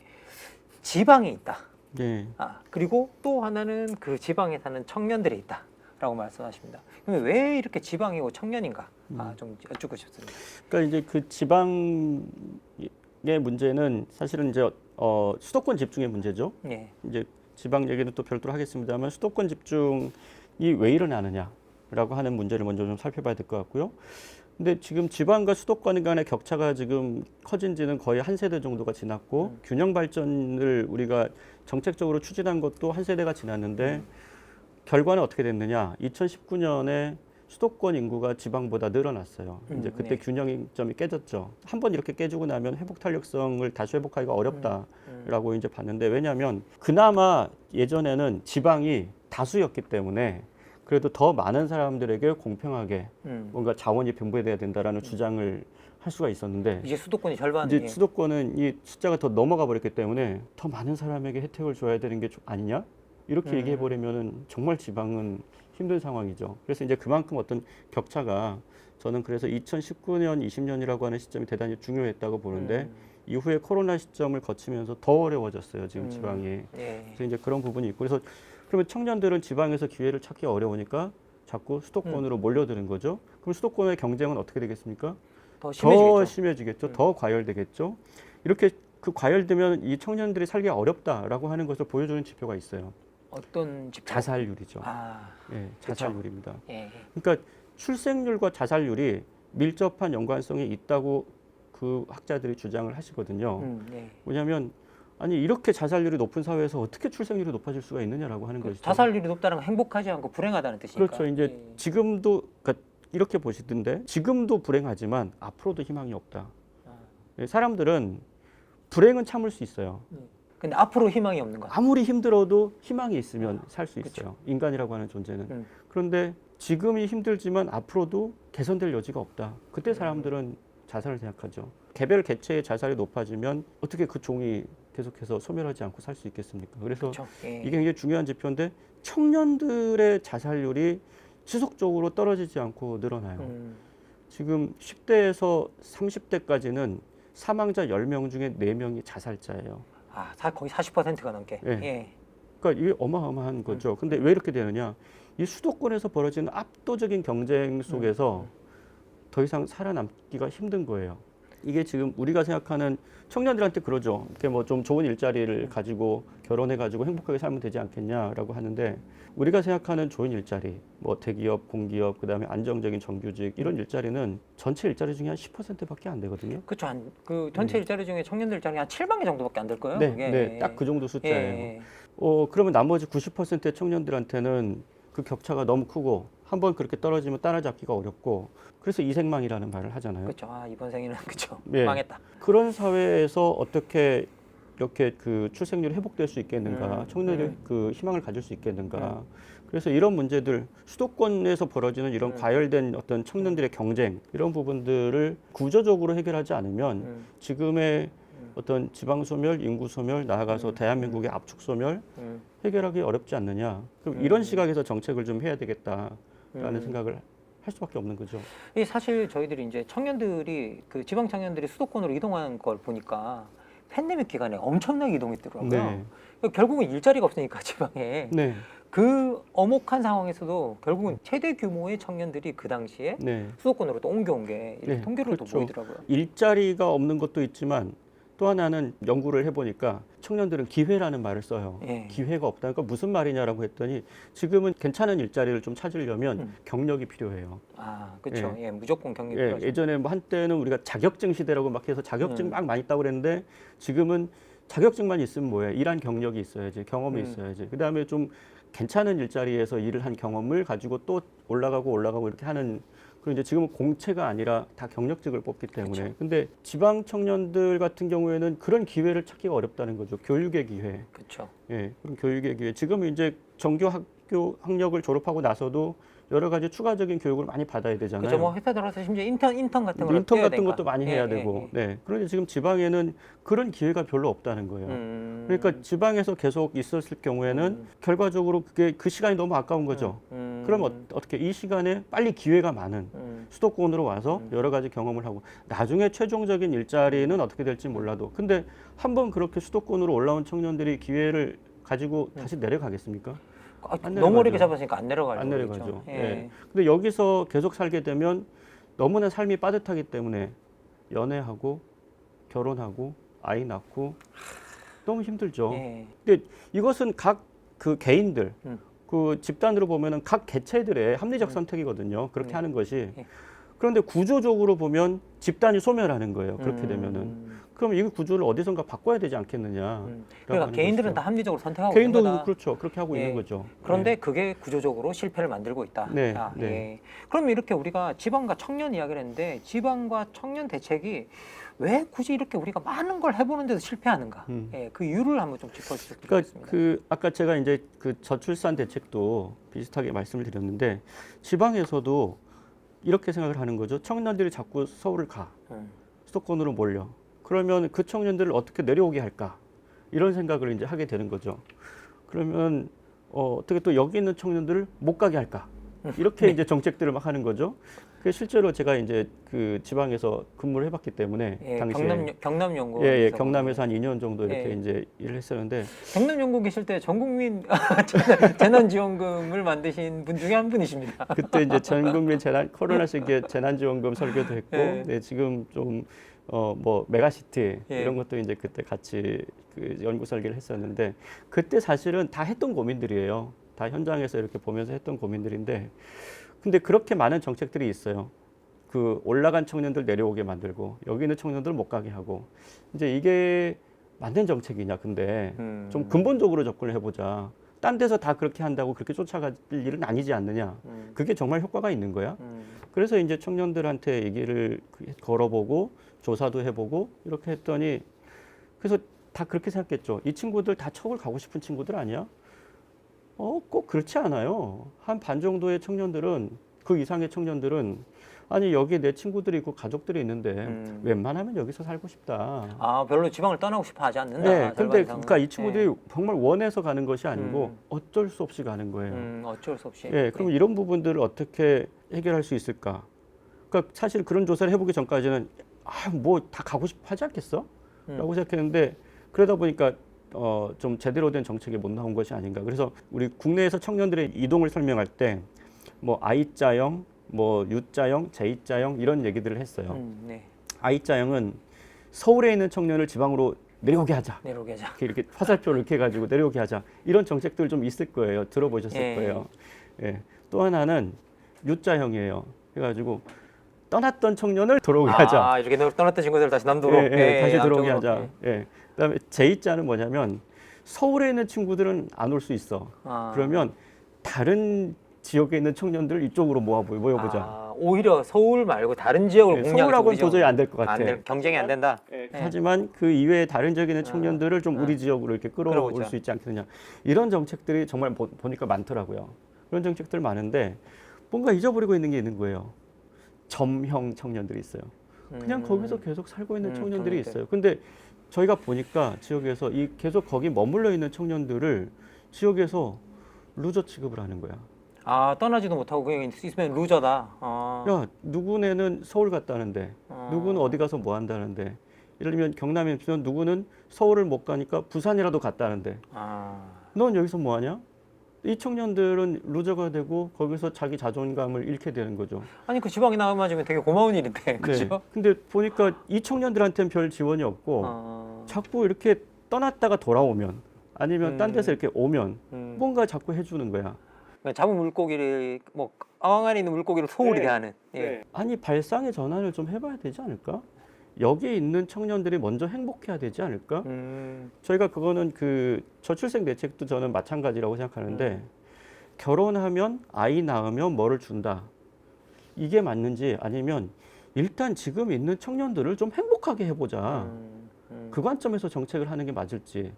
지방에 있다. 네. 그리고 또 하나는 그 지방에 사는 청년들이 있다라고 말씀하십니다. 그러면 왜 이렇게 지방이고 청년인가? 좀 여쭙고 싶습니다. 그러니까 이제 그 지방의 문제는 사실은 이제 수도권 집중의 문제죠. 네. 이제 지방 얘기는 또 별도로 하겠습니다만 수도권 집중이 왜 일어나느냐라고 하는 문제를 먼저 좀 살펴봐야 될 것 같고요. 근데 지금 지방과 수도권 간의 격차가 지금 커진 지는 거의 한 세대 정도가 지났고 균형 발전을 우리가 정책적으로 추진한 것도 한 세대가 지났는데 결과는 어떻게 됐느냐? 2019년에 수도권 인구가 지방보다 늘어났어요. 이제 그때 네. 균형점이 깨졌죠. 한번 이렇게 깨지고 나면 회복 탄력성을 다시 회복하기가 어렵다라고 이제 봤는데, 왜냐하면 그나마 예전에는 지방이 다수였기 때문에 그래도 더 많은 사람들에게 공평하게 뭔가 자원이 분배돼야 된다라는 주장을 할 수가 있었는데, 이제 수도권이 절반. 이제 수도권은 이 숫자가 더 넘어가 버렸기 때문에 더 많은 사람에게 혜택을 줘야 되는 게 아니냐? 이렇게 얘기해 버리면은 정말 지방은 힘든 상황이죠. 그래서 이제 그만큼 어떤 격차가, 저는 그래서 2019년, 20년이라고 하는 시점이 대단히 중요했다고 보는데 이후에 코로나 시점을 거치면서 더 어려워졌어요. 지금 지방이. 예. 그래서 이제 그런 부분이 있고, 그래서 그러면 청년들은 지방에서 기회를 찾기 어려우니까 자꾸 수도권으로 몰려드는 거죠. 그럼 수도권의 경쟁은 어떻게 되겠습니까? 더 심해지겠죠. 더 심해지겠죠. 더 과열되겠죠. 이렇게 그 과열되면 이 청년들이 살기 어렵다라고 하는 것을 보여주는 지표가 있어요. 어떤 지표? 자살률이죠. 예, 그렇죠. 자살률입니다. 예. 그러니까 출생률과 자살률이 밀접한 연관성이 있다고 그 학자들이 주장을 하시거든요. 예. 왜냐하면 아니 이렇게 자살률이 높은 사회에서 어떻게 출생률이 높아질 수가 있느냐라고 하는 것이죠. 자살률이 높다는 건 행복하지 않고 불행하다는 뜻이니까. 그렇죠. 이제 지금도 그러니까 이렇게 보시던데, 지금도 불행하지만 앞으로도 희망이 없다. 사람들은 불행은 참을 수 있어요. 근데 앞으로 희망이 없는 거야. 아무리 힘들어도 희망이 있으면 살 수 있어요. 인간이라고 하는 존재는. 그런데 지금이 힘들지만 앞으로도 개선될 여지가 없다. 그때 사람들은 자살을 생각하죠. 개별 개체의 자살이 높아지면 어떻게 그 종이 계속해서 소멸하지 않고 살 수 있겠습니까? 그래서 이게 굉장히 중요한 지표인데, 청년들의 자살률이 지속적으로 떨어지지 않고 늘어나요. 지금 10대에서 30대까지는 사망자 10명 중에 4명이 자살자예요. 거의 40%가 넘게. 네. 예. 그러니까 이게 어마어마한 거죠. 근데 왜 이렇게 되느냐? 이 수도권에서 벌어지는 압도적인 경쟁 속에서 더 이상 살아남기가 힘든 거예요. 이게 지금 우리가 생각하는, 청년들한테 그러죠. 이렇게 뭐 좀 좋은 일자리를 가지고 결혼해가지고 행복하게 살면 되지 않겠냐라고 하는데, 우리가 생각하는 좋은 일자리, 뭐 대기업, 공기업, 그다음에 안정적인 정규직, 이런 일자리는 전체 일자리 중에 한 10%밖에 안 되거든요. 그렇죠. 그 전체 일자리 중에 청년들 일자리 한 7만 개 정도밖에 안 될 거예요. 네, 그게. 네, 딱 그 정도 숫자예요. 예. 그러면 나머지 90%의 청년들한테는 그 격차가 너무 크고 한번 그렇게 떨어지면 따라잡기가 어렵고, 그래서 이생망이라는 말을 하잖아요. 그렇죠. 이번 생에는 그렇죠. 네. 망했다. 그런 사회에서 어떻게 이렇게 그 출생률이 회복될 수 있겠는가, 청년들이 그 희망을 가질 수 있겠는가. 그래서 이런 문제들, 수도권에서 벌어지는 이런 과열된 어떤 청년들의 경쟁, 이런 부분들을 구조적으로 해결하지 않으면 지금의 어떤 지방 소멸, 인구 소멸, 나아가서 대한민국의 압축 소멸 해결하기 어렵지 않느냐. 그럼 이런 시각에서 정책을 좀 해야 되겠다라는 생각을 할 수밖에 없는 거죠. 이 사실 저희들이 이제 청년들이 그 지방 청년들이 수도권으로 이동하는 걸 보니까 팬데믹 기간에 엄청나게 이동했더라고요. 네. 그러니까 결국은 일자리가 없으니까 지방에 네. 그 엄혹한 상황에서도 결국은 최대 규모의 청년들이 그 당시에 네. 수도권으로 또 옮겨온 게 이렇게 네, 통계로 또 그렇죠. 보이더라고요. 일자리가 없는 것도 있지만 또 하나는 연구를 해보니까 청년들은 기회라는 말을 써요. 예. 기회가 없다니까 무슨 말이냐라고 했더니 지금은 괜찮은 일자리를 좀 찾으려면 경력이 필요해요. 아, 그렇죠. 예, 무조건 경력이 예, 필요하죠. 예전에 뭐 한때는 우리가 자격증 시대라고 막 해서 자격증 막 많이 따고 그랬는데 지금은 자격증만 있으면 뭐예요? 일한 경력이 있어야지, 경험이 있어야지. 그다음에 좀 괜찮은 일자리에서 일을 한 경험을 가지고 또 올라가고 이렇게 하는. 그리고 이제 지금은 공채가 아니라 다 경력직을 뽑기 때문에. 그쵸. 근데 지방 청년들 같은 경우에는 그런 기회를 찾기가 어렵다는 거죠. 교육의 기회. 그렇죠. 예, 그런 교육의 기회. 지금은 이제 정규 학교 학력을 졸업하고 나서도 여러 가지 추가적인 교육을 많이 받아야 되잖아요. 그렇죠. 뭐 회사 들어가서 심지어 인턴 같은 걸 인턴 뛰어야 같은 것도 되니까. 많이 예, 해야 예, 되고. 예. 네. 그런데 지금 지방에는 그런 기회가 별로 없다는 거예요. 그러니까 지방에서 계속 있었을 경우에는 결과적으로 그게 그 시간이 너무 아까운 거죠. 그럼 어떻게 이 시간에 빨리 기회가 많은 수도권으로 와서 여러 가지 경험을 하고 나중에 최종적인 일자리는 어떻게 될지 몰라도 근데 한번 그렇게 수도권으로 올라온 청년들이 기회를 가지고 다시 내려가겠습니까? 아, 안 너무 어렵게 내려가죠. 잡았으니까 안 내려가죠. 안 내려가죠. 그렇죠? 예. 예. 근데 여기서 계속 살게 되면 너무나 삶이 빠듯하기 때문에 연애하고 결혼하고 아이 낳고 너무 힘들죠. 예. 근데 이것은 각 그 개인들, 그 집단으로 보면은 각 개체들의 합리적 선택이거든요. 그렇게 하는 것이. 예. 그런데 구조적으로 보면 집단이 소멸하는 거예요. 그렇게 되면은. 그럼 이 구조를 어디선가 바꿔야 되지 않겠느냐. 그러니까 개인들은 다 합리적으로 선택하고 개인도 있는 거다. 그렇죠. 그렇게 하고 예. 있는 거죠. 그런데 네. 그게 구조적으로 실패를 만들고 있다. 네, 자, 네. 예. 그럼 이렇게 우리가 지방과 청년 이야기를 했는데 지방과 청년 대책이 왜 굳이 이렇게 우리가 많은 걸 해보는데도 실패하는가? 예, 그 이유를 한번 좀 짚어주셨으면 그러니까 좋겠습니다. 그 아까 제가 이제 그 저출산 대책도 비슷하게 말씀을 드렸는데 지방에서도 이렇게 생각을 하는 거죠. 청년들이 자꾸 서울을 가. 수도권으로 몰려. 그러면 그 청년들을 어떻게 내려오게 할까? 이런 생각을 이제 하게 되는 거죠. 그러면 어떻게 또 여기 있는 청년들을 못 가게 할까? 이렇게 이제 정책들을 막 하는 거죠. 그 실제로 제가 이제 그 지방에서 근무를 해봤기 때문에 예, 당시에 경남연구. 예, 경남에서 한 2년 정도 이렇게 예. 이제 일을 했었는데 경남연구 계실 때 전국민 재난지원금을 만드신 분 중에 한 분이십니다. 그때 이제 전국민 코로나 시기에 재난지원금 설계도 했고, 예. 네, 지금 좀 뭐 메가시티 예. 이런 것도 이제 그때 같이 그 연구 설계를 했었는데 그때 사실은 다 했던 고민들이에요. 다 현장에서 이렇게 보면서 했던 고민들인데, 근데 그렇게 많은 정책들이 있어요. 그 올라간 청년들 내려오게 만들고 여기 있는 청년들 못 가게 하고 이제 이게 맞는 정책이냐? 근데 좀 근본적으로 접근을 해보자. 딴 데서 다 그렇게 한다고 그렇게 쫓아갈 일은 아니지 않느냐. 그게 정말 효과가 있는 거야. 그래서 이제 청년들한테 얘기를 걸어보고 조사도 해보고 이렇게 했더니 그래서 다 그렇게 생각했죠. 이 친구들 다 처우를 가고 싶은 친구들 아니야? 꼭 그렇지 않아요. 한 반 정도의 청년들은 그 이상의 청년들은 아니 여기 내 친구들이 있고 가족들이 있는데 웬만하면 여기서 살고 싶다. 아, 별로 지방을 떠나고 싶어 하지 않는다. 네, 절반 근데 이상은. 그러니까 이 친구들이 예. 정말 원해서 가는 것이 아니고 어쩔 수 없이 가는 거예요. 어쩔 수 없이. 예, 그럼 이런 부분들을 어떻게 해결할 수 있을까? 그러니까 사실 그런 조사를 해보기 전까지는 뭐 다 가고 싶어 하지 않겠어? 라고 생각했는데 그러다 보니까 좀 제대로 된 정책이 못 나온 것이 아닌가. 그래서 우리 국내에서 청년들의 이동을 설명할 때 뭐 I자형, 뭐 U자형, J자형 이런 얘기들을 했어요. 네. I자형은 서울에 있는 청년을 지방으로 내려오게 하자. 내려오게 하자. 이렇게 화살표를 이렇게 해가지고 내려오게 하자. 이런 정책들 좀 있을 거예요. 들어보셨을 예. 거예요. 예. 또 하나는 U자형이에요. 해가지고 떠났던 청년을 돌아오게 하자. 아, 이렇게 떠났던 친구들 다시 남도로. 예, 예, 다시 들어오게 남쪽으로. 하자. 예. 그다음에 J자는 뭐냐면 서울에 있는 친구들은 안 올 수 있어. 아. 그러면 다른 지역에 있는 청년들 이쪽으로 모여보자. 아, 오히려 서울 말고 다른 지역을 예, 공략. 서울하고는 도저히 안 될 것 같아. 경쟁이 안 된다. 예, 하지만 그 이외에 다른 지역에 있는 청년들을 좀 우리 지역으로 이렇게 끌어올 끌어오자. 수 있지 않겠느냐. 이런 정책들이 정말 보니까 많더라고요. 그런 정책들 많은데 뭔가 잊어버리고 있는 게 있는 거예요. 점형 청년들이 있어요. 그냥 거기서 계속 살고 있는 청년들이 청년들. 있어요. 근데 저희가 보니까 지역에서 이 계속 거기 머물러 있는 청년들을 지역에서 루저 취급을 하는 거야. 아, 떠나지도 못하고 그냥 있으면 루저다. 아. 야, 누구네는 서울 갔다는데, 어. 누구는 어디 가서 뭐 한다는데, 예를 들면 경남에 있으면 누구는 서울을 못 가니까 부산이라도 갔다는데, 아. 넌 여기서 뭐 하냐? 이 청년들은 루저가 되고 거기서 자기 자존감을 잃게 되는 거죠. 아니 그 지방에 나가면 되게 고마운 일인데, 네. 그렇죠? 근데 보니까 이 청년들한테는 별 지원이 없고 자꾸 이렇게 떠났다가 돌아오면 아니면 딴 데서 이렇게 오면 뭔가 자꾸 해주는 거야. 그러니까 잡은 물고기를 뭐 어항 안에 있는 물고기를 소홀히 대하는. 예. 아니 발상의 전환을 좀 해봐야 되지 않을까? 여기에 있는 청년들이 먼저 행복해야 되지 않을까? 저희가 그거는 그 저출생 대책도 저는 마찬가지라고 생각하는데 결혼하면 아이 낳으면 뭐를 준다. 이게 맞는지 아니면 일단 지금 있는 청년들을 좀 행복하게 해보자. 그 관점에서 정책을 하는 게 맞을지.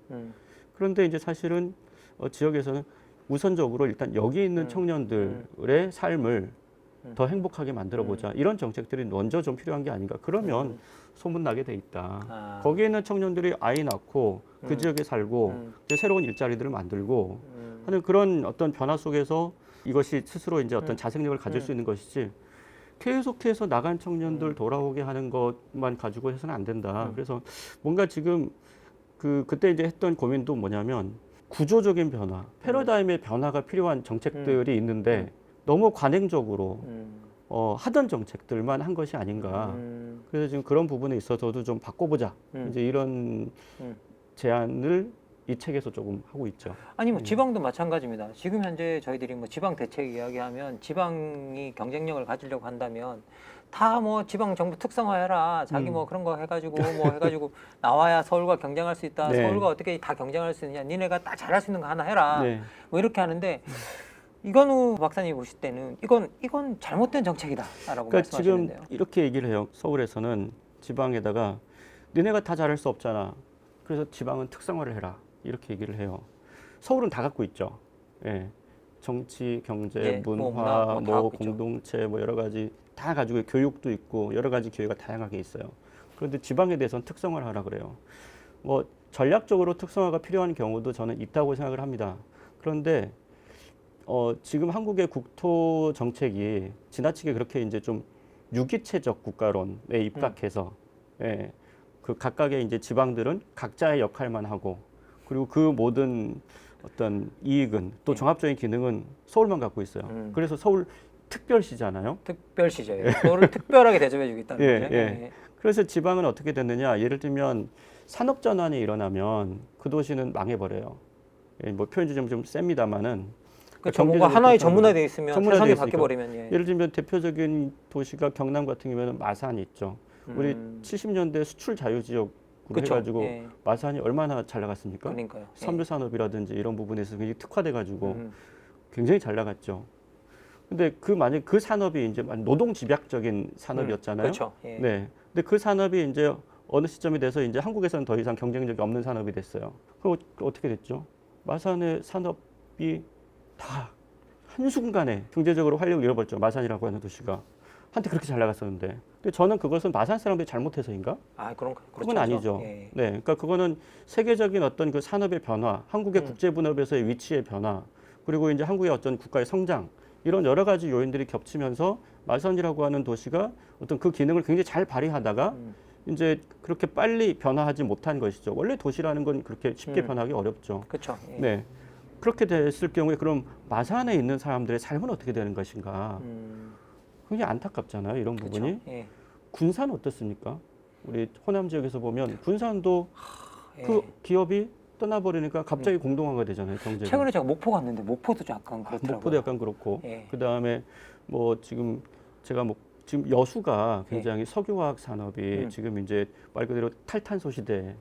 그런데 이제 사실은 지역에서는 우선적으로 일단 여기 있는 청년들의 삶을 더 행복하게 만들어보자. 이런 정책들이 먼저 좀 필요한 게 아닌가. 그러면 소문나게 돼 있다. 아. 거기에 있는 청년들이 아이 낳고 그 지역에 살고 이제 새로운 일자리들을 만들고 하는 그런 어떤 변화 속에서 이것이 스스로 이제 어떤 자생력을 가질 수 있는 것이지 계속해서 나간 청년들 돌아오게 하는 것만 가지고 해서는 안 된다. 그래서 뭔가 지금 그때 이제 했던 고민도 뭐냐면 구조적인 변화, 패러다임의 변화가 필요한 정책들이 있는데 너무 관행적으로 하던 정책들만 한 것이 아닌가. 그래서 지금 그런 부분에 있어서도 좀 바꿔보자. 이제 이런 제안을 이 책에서 조금 하고 있죠. 아니 뭐 지방도 마찬가지입니다. 지금 현재 저희들이 뭐 지방 대책 이야기하면 지방이 경쟁력을 가지려고 한다면 다 뭐 지방 정부 특성화해라. 자기 뭐 그런 거 해가지고 뭐 해가지고 나와야 서울과 경쟁할 수 있다. 네. 서울과 어떻게 다 경쟁할 수 있느냐. 니네가 다 잘할 수 있는 거 하나 해라. 네. 뭐 이렇게 하는데 이건우 박사님 보실 때는 이건 잘못된 정책이다라고 그러니까 지금 말씀하시는데요. 이렇게 얘기를 해요. 서울에서는 지방에다가 니네가 다 잘할 수 없잖아. 그래서 지방은 특성화를 해라. 이렇게 얘기를 해요. 서울은 다 갖고 있죠. 예. 정치, 경제, 예, 문화, 문화 다 뭐 갖고 있죠. 공동체, 뭐 여러 가지 다 가지고 교육도 있고 여러 가지 기회가 다양하게 있어요. 그런데 지방에 대해서는 특성화를 하라 그래요. 뭐 전략적으로 특성화가 필요한 경우도 저는 있다고 생각을 합니다. 그런데 지금 한국의 국토 정책이 지나치게 그렇게 이제 좀 유기체적 국가론에 입각해서 예, 그 각각의 이제 지방들은 각자의 역할만 하고 그리고 그 모든 어떤 이익은 또 종합적인 기능은 서울만 갖고 있어요. 그래서 서울 특별시잖아요. 특별시죠. 서울을 특별하게 대접해 주겠다는 예, 거죠. 예. 그래서 지방은 어떻게 됐느냐? 예를 들면 산업 전환이 일어나면 그 도시는 망해버려요. 예, 뭐 표현이 좀 셉니다만은 그렇죠. 뭔가 하나의 전문화되어 있으면 전문화되어 세상이 있으니까. 바뀌어 버리면 예. 예를 들면 대표적인 도시가 경남 같은 경우에는 마산이 있죠. 우리 70년대 수출 자유 지역으로 그쵸. 해가지고 예. 마산이 얼마나 잘 나갔습니까? 그러니까요. 예. 섬유 산업이라든지 이런 부분에서 굉장히 특화돼가지고 굉장히 잘 나갔죠. 근데 만약 그 산업이 이제 노동 집약적인 산업이었잖아요. 그렇죠. 예. 네. 근데 그 산업이 이제 어느 시점이 돼서 이제 한국에서는 더 이상 경쟁력이 없는 산업이 됐어요. 그럼 어떻게 됐죠? 마산의 산업이 다 한순간에 경제적으로 활력을 잃어버렸죠. 마산이라고 하는 도시가. 한때 그렇게 잘 나갔었는데. 근데 저는 그것은 마산 사람들이 잘못해서인가? 아, 그건 그건 아니죠. 예. 네. 그러니까 그거는 세계적인 어떤 그 산업의 변화, 한국의 국제분업에서의 위치의 변화, 그리고 이제 한국의 어떤 국가의 성장, 이런 여러 가지 요인들이 겹치면서 마산이라고 하는 도시가 어떤 그 기능을 굉장히 잘 발휘하다가 이제 그렇게 빨리 변화하지 못한 것이죠. 원래 도시라는 건 그렇게 쉽게 변하기 어렵죠. 그렇죠. 예. 네. 그렇게 됐을 경우에 그럼 마산에 있는 사람들의 삶은 어떻게 되는 것인가? 굉장히 안타깝잖아요. 이런 부분이. 그렇죠. 예. 군산 어떻습니까? 우리 호남 지역에서 보면 군산도 예. 그 기업이 떠나버리니까 갑자기 공동화가 되잖아요. 경제가. 최근에 제가 목포 갔는데 목포도 약간 그렇더라고요. 목포도 약간 그렇고. 예. 그 다음에 뭐 지금 제가 뭐 지금 여수가 굉장히 석유화학 산업이 지금 이제 말 그대로 탈탄소 시대에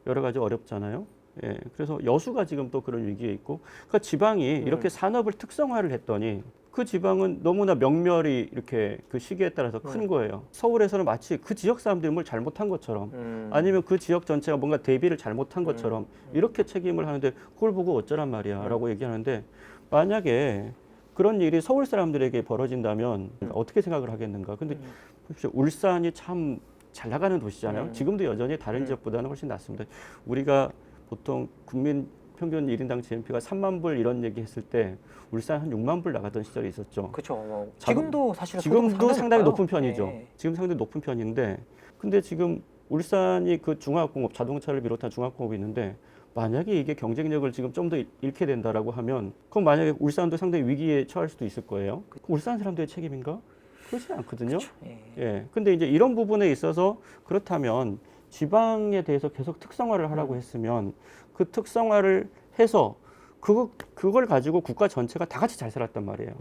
여러 가지 어렵잖아요. 예, 그래서 여수가 지금 또 그런 위기에 있고, 그러니까 지방이 이렇게 산업을 특성화를 했더니 그 지방은 너무나 명멸이 이렇게 그 시기에 따라서 큰 거예요. 서울에서는 마치 그 지역 사람들이 뭘 잘못한 것처럼, 아니면 그 지역 전체가 뭔가 대비를 잘못한 것처럼 이렇게 책임을 하는데 그걸 보고 어쩌란 말이야라고 얘기하는데, 만약에 그런 일이 서울 사람들에게 벌어진다면 어떻게 생각을 하겠는가? 근데 보십시오, 울산이 참 잘 나가는 도시잖아요. 지금도 여전히 다른 지역보다는 훨씬 낫습니다. 우리가 보통 국민 평균 1인당 GNP가 3만 불 이런 얘기 했을 때 울산 한 6만 불 나가던 시절이 있었죠. 그렇죠. 뭐 자동- 지금도 사실은 지금도 상당히 높아요. 높은 편이죠. 예. 지금 상당히 높은 편인데 근데 지금 울산이 그 중화학공업, 자동차를 비롯한 중화학공업이 있는데 만약에 이게 경쟁력을 지금 좀 더 잃게 된다라고 하면 그럼 만약에 울산도 상당히 위기에 처할 수도 있을 거예요. 그럼 울산 사람들의 책임인가? 그렇지 않거든요. 그렇죠. 예. 예. 근데 이제 이런 부분에 있어서 그렇다면 지방에 대해서 계속 특성화를 하라고 했으면 그 특성화를 해서 그걸 가지고 국가 전체가 다 같이 잘 살았단 말이에요.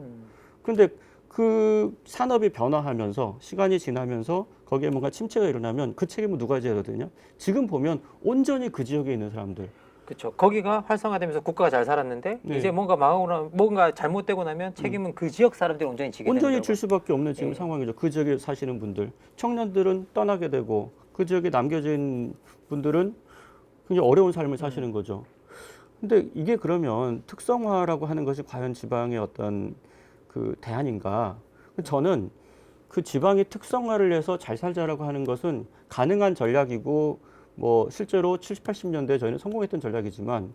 근데 그 산업이 변화하면서 시간이 지나면서 거기에 뭔가 침체가 일어나면 그 책임은 누가 져야 되거든요. 지금 보면 온전히 그 지역에 있는 사람들. 그렇죠. 거기가 활성화되면서 국가가 잘 살았는데 네. 이제 뭔가 망하거나 뭔가 잘못되고 나면 책임은 그 지역 사람들이 온전히 지게 온전히 된다고. 질 수밖에 없는 지금 예. 상황이죠. 그 지역에 사시는 분들. 청년들은 떠나게 되고 그 지역에 남겨진 분들은 굉장히 어려운 삶을 사시는 거죠. 근데 이게 그러면 특성화라고 하는 것이 과연 지방의 어떤 그 대안인가? 저는 그 지방이 특성화를 해서 잘 살자라고 하는 것은 가능한 전략이고 뭐 실제로 70, 80년대 저희는 성공했던 전략이지만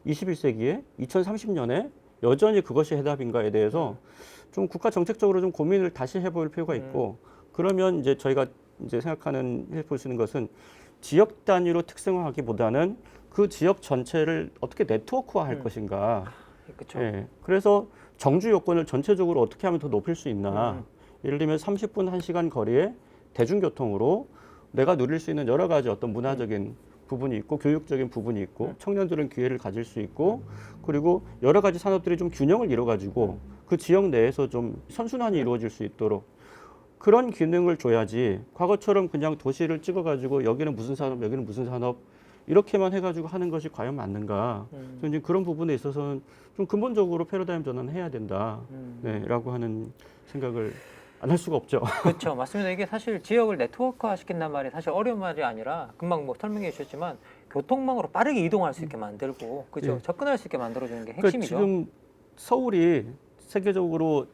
21세기에 2030년에 여전히 그것이 해답인가에 대해서 좀 국가 정책적으로 좀 고민을 다시 해볼 필요가 있고 그러면 이제 저희가 이제 생각하는 해볼 수 있는 것은 지역 단위로 특성화하기보다는 그 지역 전체를 어떻게 네트워크화할 것인가. 그렇죠. 예. 그래서 정주 요건을 전체적으로 어떻게 하면 더 높일 수 있나. 예를 들면 30분 1시간 거리에 대중교통으로 내가 누릴 수 있는 여러 가지 어떤 문화적인 부분이 있고 교육적인 부분이 있고 청년들은 기회를 가질 수 있고 그리고 여러 가지 산업들이 좀 균형을 이뤄가지고 그 지역 내에서 좀 선순환이 이루어질 수 있도록 그런 기능을 줘야지 과거처럼 그냥 도시를 찍어가지고 여기는 무슨 산업 여기는 무슨 산업 이렇게만 해가지고 하는 것이 과연 맞는가. 저는 이제 그런 부분에 있어서는 좀 근본적으로 패러다임 전환을 해야 된다. 네, 라고 하는 생각을 안 할 수가 없죠. 그렇죠. 맞습니다. 이게 사실 지역을 네트워크화 시킨다는 말이 사실 어려운 말이 아니라 금방 뭐 설명해 주셨지만 교통망으로 빠르게 이동할 수 있게 만들고 그죠? 네. 접근할 수 있게 만들어주는 게 그러니까 핵심이죠. 지금 서울이 세계적으로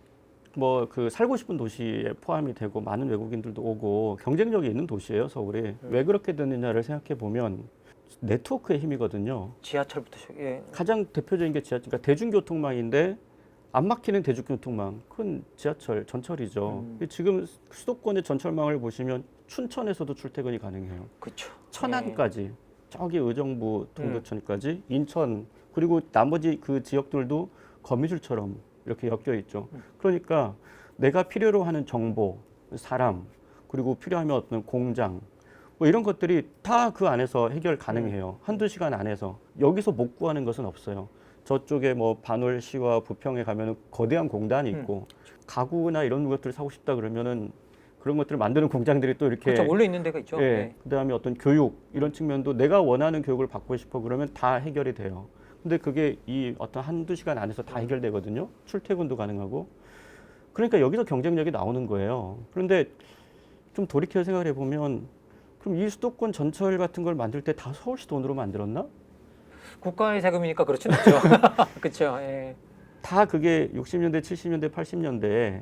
뭐 그 살고 싶은 도시에 포함이 되고 많은 외국인들도 오고 경쟁력이 있는 도시예요, 서울이. 왜 그렇게 됐느냐를 생각해 보면 네트워크의 힘이거든요. 지하철부터 예. 가장 대표적인 게 지하철, 그러니까 대중교통망인데 안 막히는 대중교통망, 그건 지하철, 전철이죠. 지금 수도권의 전철망을 보시면 춘천에서도 출퇴근이 가능해요. 그렇죠. 천안까지, 저기 의정부, 동두천까지, 인천, 그리고 나머지 그 지역들도 거미줄처럼 이렇게 엮여 있죠. 그러니까 내가 필요로 하는 정보, 사람, 그리고 필요하면 어떤 공장, 뭐 이런 것들이 다 그 안에서 해결 가능해요. 한두 시간 안에서. 여기서 못 구하는 것은 없어요. 저쪽에 뭐 반월시와 부평에 가면은 거대한 공단이 있고 가구나 이런 것들을 사고 싶다 그러면은 그런 것들을 만드는 공장들이 또 이렇게 그렇죠. 원래 있는 데가 있죠. 예, 예. 그다음에 어떤 교육 이런 측면도 내가 원하는 교육을 받고 싶어 그러면 다 해결이 돼요. 근데 그게 이 어떤 한두 시간 안에서 다 해결되거든요. 출퇴근도 가능하고. 그러니까 여기서 경쟁력이 나오는 거예요. 그런데 좀 돌이켜 생각해 보면 그럼 이 수도권 전철 같은 걸 만들 때 다 서울시 돈으로 만들었나? 국가의 세금이니까 그렇진 않죠. 그렇죠. 예. 다 그게 60년대, 70년대, 80년대에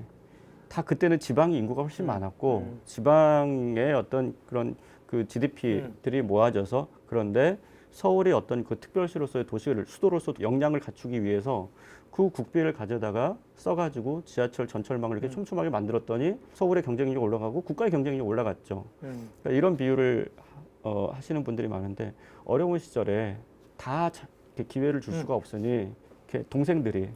다 그때는 지방의 인구가 훨씬 많았고 지방의 어떤 그런 그 GDP들이 모아져서 그런데 서울의 어떤 그 특별시로서의 도시를 수도로서 역량을 갖추기 위해서 그 국비를 가져다가 써가지고 지하철 전철망을 이렇게 촘촘하게 만들었더니 서울의 경쟁력이 올라가고 국가의 경쟁력이 올라갔죠. 그러니까 이런 비유를 하시는 분들이 많은데 어려운 시절에 다 이렇게 기회를 줄 수가 없으니 이렇게 동생들이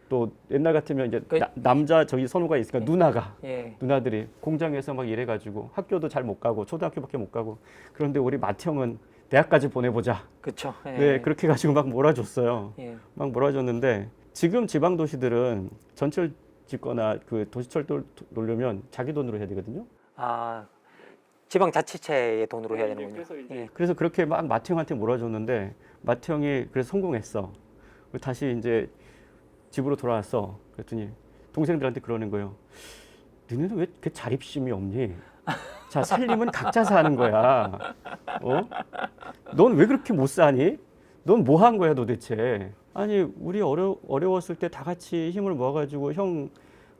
또 옛날 같으면 이제 남자 저기 선호가 있으니까 누나가 예. 누나들이 공장에서 막 일해가지고 학교도 잘 못 가고 초등학교밖에 못 가고 그런데 우리 맏형은 대학까지 보내보자. 그렇죠. 예. 네 그렇게 가지고 막 몰아줬어요. 예. 막 몰아줬는데 지금 지방 도시들은 전철 짓거나 그 도시철도 놓으려면 자기 돈으로 해야 되거든요. 아 지방자치체의 돈으로 해야 되는군요. 예. 그래서 그렇게 막 맏형한테 몰아줬는데 맏형이 그래서 성공했어. 다시 이제 집으로 돌아왔어. 그랬더니 동생들한테 그러는 거예요. 너네는 왜 이렇게 자립심이 없니? 자, 살림은 각자 사는 거야. 어? 넌 왜 그렇게 못 사니? 넌 뭐 한 거야 도대체? 아니, 우리 어려웠을 때 다 같이 힘을 모아가지고 형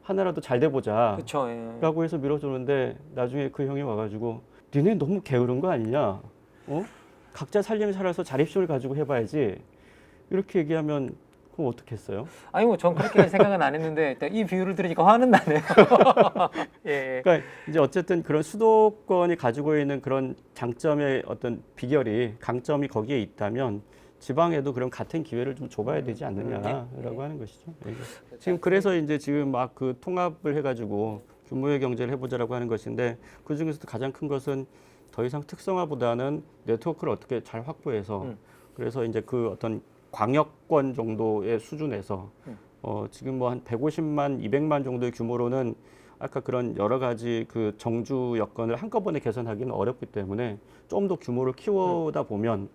하나라도 잘 돼보자. 그렇죠. 예. 라고 해서 밀어주는데 나중에 그 형이 와가지고 니네 너무 게으른 거 아니냐? 각자 살림 살아서 자립심을 가지고 해봐야지. 이렇게 얘기하면 그럼 어떻겠어요? 아니 뭐 전 그렇게 생각은 안 했는데 일단 이 비유를 들으니까 화는 나네요. 예. 그러니까 이제 어쨌든 그런 수도권이 가지고 있는 그런 장점의 어떤 비결이 강점이 거기에 있다면 지방에도 그런 같은 기회를 좀 줘봐야 되지 않느냐라고 하는 것이죠. 예. 지금 그래서 이제 지금 막 그 통합을 해가지고 규모의 경제를 해보자라고 하는 것인데 그 중에서도 가장 큰 것은 더 이상 특성화보다는 네트워크를 어떻게 잘 확보해서 그래서 이제 그 어떤 광역권 정도의 수준에서 지금 뭐 한 150만, 200만 정도의 규모로는 아까 그런 여러 가지 그 정주 여건을 한꺼번에 개선하기는 어렵기 때문에 좀 더 규모를 키우다 보면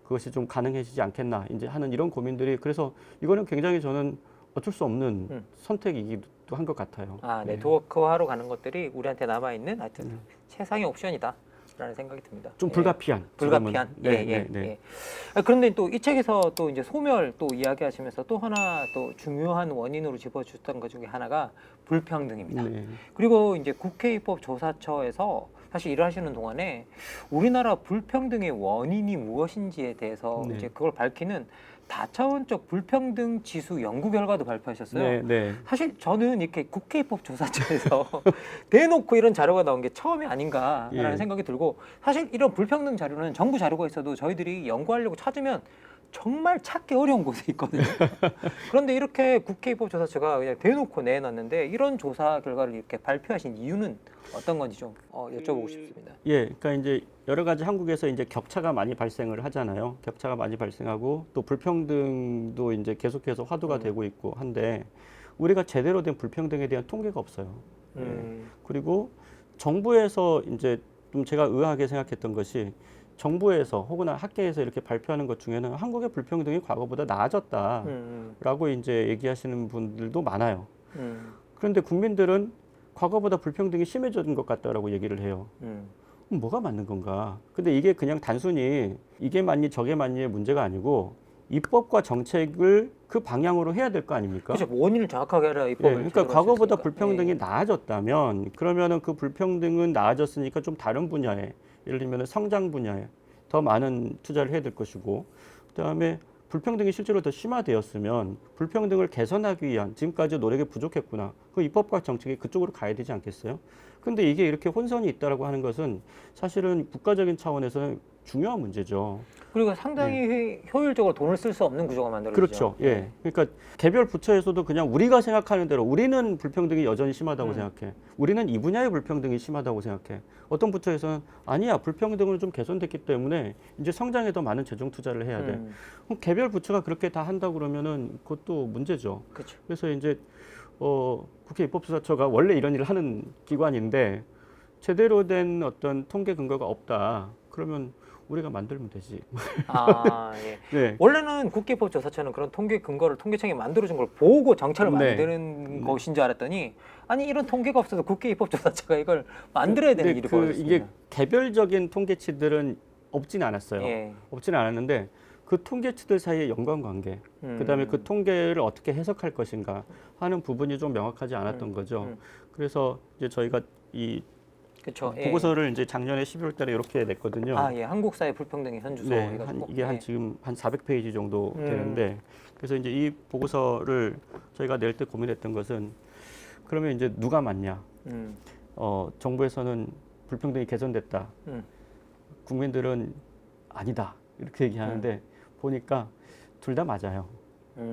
그것이 좀 가능해지지 않겠나 이제 하는 이런 고민들이 그래서 이거는 굉장히 저는 어쩔 수 없는 선택이기도 한 것 같아요. 아, 네. 네트워크화로 가는 것들이 우리한테 남아 있는 하여튼 최상의 옵션이다라는 생각이 듭니다. 좀 예. 불가피한. 불가피한. 지금은. 예, 네, 예, 네, 네. 예. 아, 그런데 또 이 책에서 또 이제 소멸 또 이야기하시면서 또 하나 또 중요한 원인으로 집어주셨던 것 중에 하나가 불평등입니다. 네. 그리고 이제 국회 입법 조사처에서 사실 일을 하시는 동안에 우리나라 불평등의 원인이 무엇인지에 대해서 네. 이제 그걸 밝히는 다차원적 불평등 지수 연구 결과도 발표하셨어요. 네, 네. 사실 저는 이렇게 국회 입법 조사처에서 대놓고 이런 자료가 나온 게 처음이 아닌가라는 예. 생각이 들고 사실 이런 불평등 자료는 정부 자료가 있어도 저희들이 연구하려고 찾으면 정말 찾기 어려운 곳에 있거든요. 그런데 이렇게 국회 입법조사처가 그냥 대놓고 내놨는데 이런 조사 결과를 이렇게 발표하신 이유는 어떤 건지 좀 여쭤보고 싶습니다. 예, 그러니까 이제 여러 가지 한국에서 이제 격차가 많이 발생을 하잖아요. 격차가 많이 발생하고 또 불평등도 이제 계속해서 화두가 되고 있고 한데 우리가 제대로 된 불평등에 대한 통계가 없어요. 그리고 정부에서 이제 좀 제가 의아하게 생각했던 것이 정부에서 혹은 학계에서 이렇게 발표하는 것 중에는 한국의 불평등이 과거보다 나아졌다라고 이제 얘기하시는 분들도 많아요. 그런데 국민들은 과거보다 불평등이 심해진 것 같다라고 얘기를 해요. 그럼 뭐가 맞는 건가? 근데 이게 그냥 단순히 이게 맞니 저게 맞니의 문제가 아니고 입법과 정책을 그 방향으로 해야 될 거 아닙니까? 그렇죠. 원인을 정확하게 알아 입법을. 예, 그러니까 과거보다 했으니까. 불평등이 나아졌다면 그러면은 그 불평등은 나아졌으니까 좀 다른 분야에 예를 들면 성장 분야에 더 많은 투자를 해야 될 것이고 그다음에 불평등이 실제로 더 심화되었으면 불평등을 개선하기 위한 지금까지 노력이 부족했구나. 그 입법과 정책이 그쪽으로 가야 되지 않겠어요? 근데 이게 이렇게 혼선이 있다라고 하는 것은 사실은 국가적인 차원에서는 중요한 문제죠. 그리고 상당히 효율적으로 돈을 쓸 수 없는 구조가 만들어지죠. 그렇죠. 예. 그러니까 개별 부처에서도 그냥 우리가 생각하는 대로 우리는 불평등이 여전히 심하다고 생각해. 우리는 이 분야의 불평등이 심하다고 생각해. 어떤 부처에서는 아니야. 불평등은 좀 개선됐기 때문에 이제 성장에 더 많은 재정 투자를 해야 돼. 그럼 개별 부처가 그렇게 다 한다고 그러면은 그것도 문제죠. 그렇죠. 그래서 이제 국회 입법조사처가 원래 이런 일을 하는 기관인데 제대로 된 어떤 통계 근거가 없다. 그러면 우리가 만들면 되지. 아, 예. 네. 원래는 국회입법조사처는 그런 통계 근거를 통계청이 만들어준 걸 보고 정책을 네. 만드는 것인 줄 알았더니 아니 이런 통계가 없어서 국회입법조사처가 이걸 만들어야 되는 일이 벌어졌습니다. 이게 개별적인 통계치들은 없진 않았어요. 예. 없지는 않았는데 그 통계치들 사이의 연관관계, 그다음에 그 통계를 어떻게 해석할 것인가 하는 부분이 좀 명확하지 않았던 거죠. 그래서 이제 저희가 이 그렇죠. 보고서를 이제 작년에 12월달에 이렇게 냈거든요. 아, 예. 한국 사회 불평등의 현주소 네, 해가지고. 이게 한 예. 지금 한 400페이지 정도 되는데 그래서 이제 이 보고서를 저희가 낼 때 고민했던 것은 그러면 이제 누가 맞냐? 정부에서는 불평등이 개선됐다. 국민들은 아니다. 이렇게 얘기하는데 보니까 둘 다 맞아요.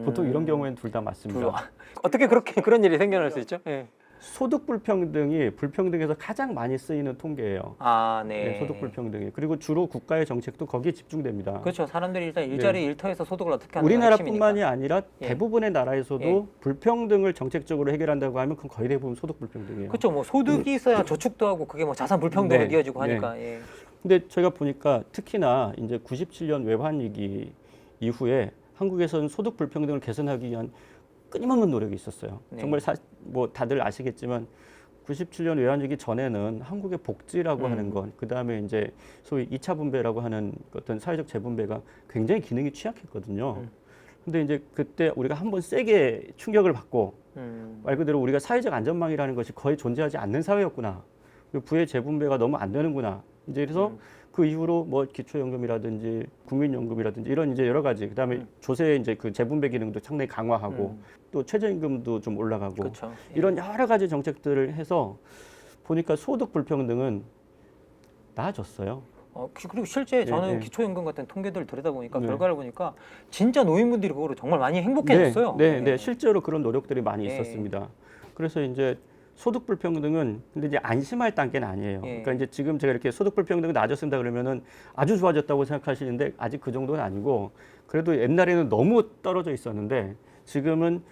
보통 이런 경우에는 둘 다 맞습니다. 어떻게 그렇게 그런 일이 생겨날 수 있죠? 예. 소득 불평등이 불평등에서 가장 많이 쓰이는 통계예요. 아, 네. 네, 소득 불평등이. 그리고 주로 국가의 정책도 거기에 집중됩니다. 그렇죠. 사람들이 일단 일자리 일터에서 소득을 어떻게 하는 우리나라뿐만이 아니라 예. 대부분의 나라에서도 불평등을 정책적으로 해결한다고 하면 그건 거의 대부분 소득 불평등이에요. 그렇죠. 뭐 소득이 있어야 저축도 하고 그게 뭐 자산 불평등으로 네, 이어지고 네. 하니까. 예. 근데 제가 보니까 특히나 이제 97년 외환 위기 이후에 한국에서는 소득 불평등을 개선하기 위한 끊임없는 노력이 있었어요. 네. 정말 뭐 다들 아시겠지만 97년 외환위기 전에는 한국의 복지라고 하는 건 그다음에 이제 소위 2차 분배라고 하는 어떤 사회적 재분배가 굉장히 기능이 취약했거든요. 근데 이제 그때 우리가 한번 세게 충격을 받고 말 그대로 우리가 사회적 안전망이라는 것이 거의 존재하지 않는 사회였구나. 그 부의 재분배가 너무 안 되는구나. 이제 그래서 그 이후로 뭐 기초연금이라든지 국민연금이라든지 이런 이제 여러 가지 그다음에 조세 이제 그 재분배 기능도 상당히 강화하고 또 최저임금도 좀 올라가고 그렇죠. 예. 이런 여러 가지 정책들을 해서 보니까 소득 불평등은 나아졌어요. 그리고 실제 저는 네. 기초연금 같은 통계들을 들여다보니까 네. 결과를 보니까 진짜 노인분들이 그거로 정말 많이 행복해졌어요. 네, 실제로 그런 노력들이 많이 예. 있었습니다. 그래서 이제 소득 불평등은 근데 이제 안심할 단계는 아니에요. 예. 그러니까 이제 지금 제가 이렇게 소득 불평등이 나아졌습니다 그러면은 아주 좋아졌다고 생각하시는데 아직 그 정도는 아니고 그래도 옛날에는 너무 떨어져 있었는데 지금은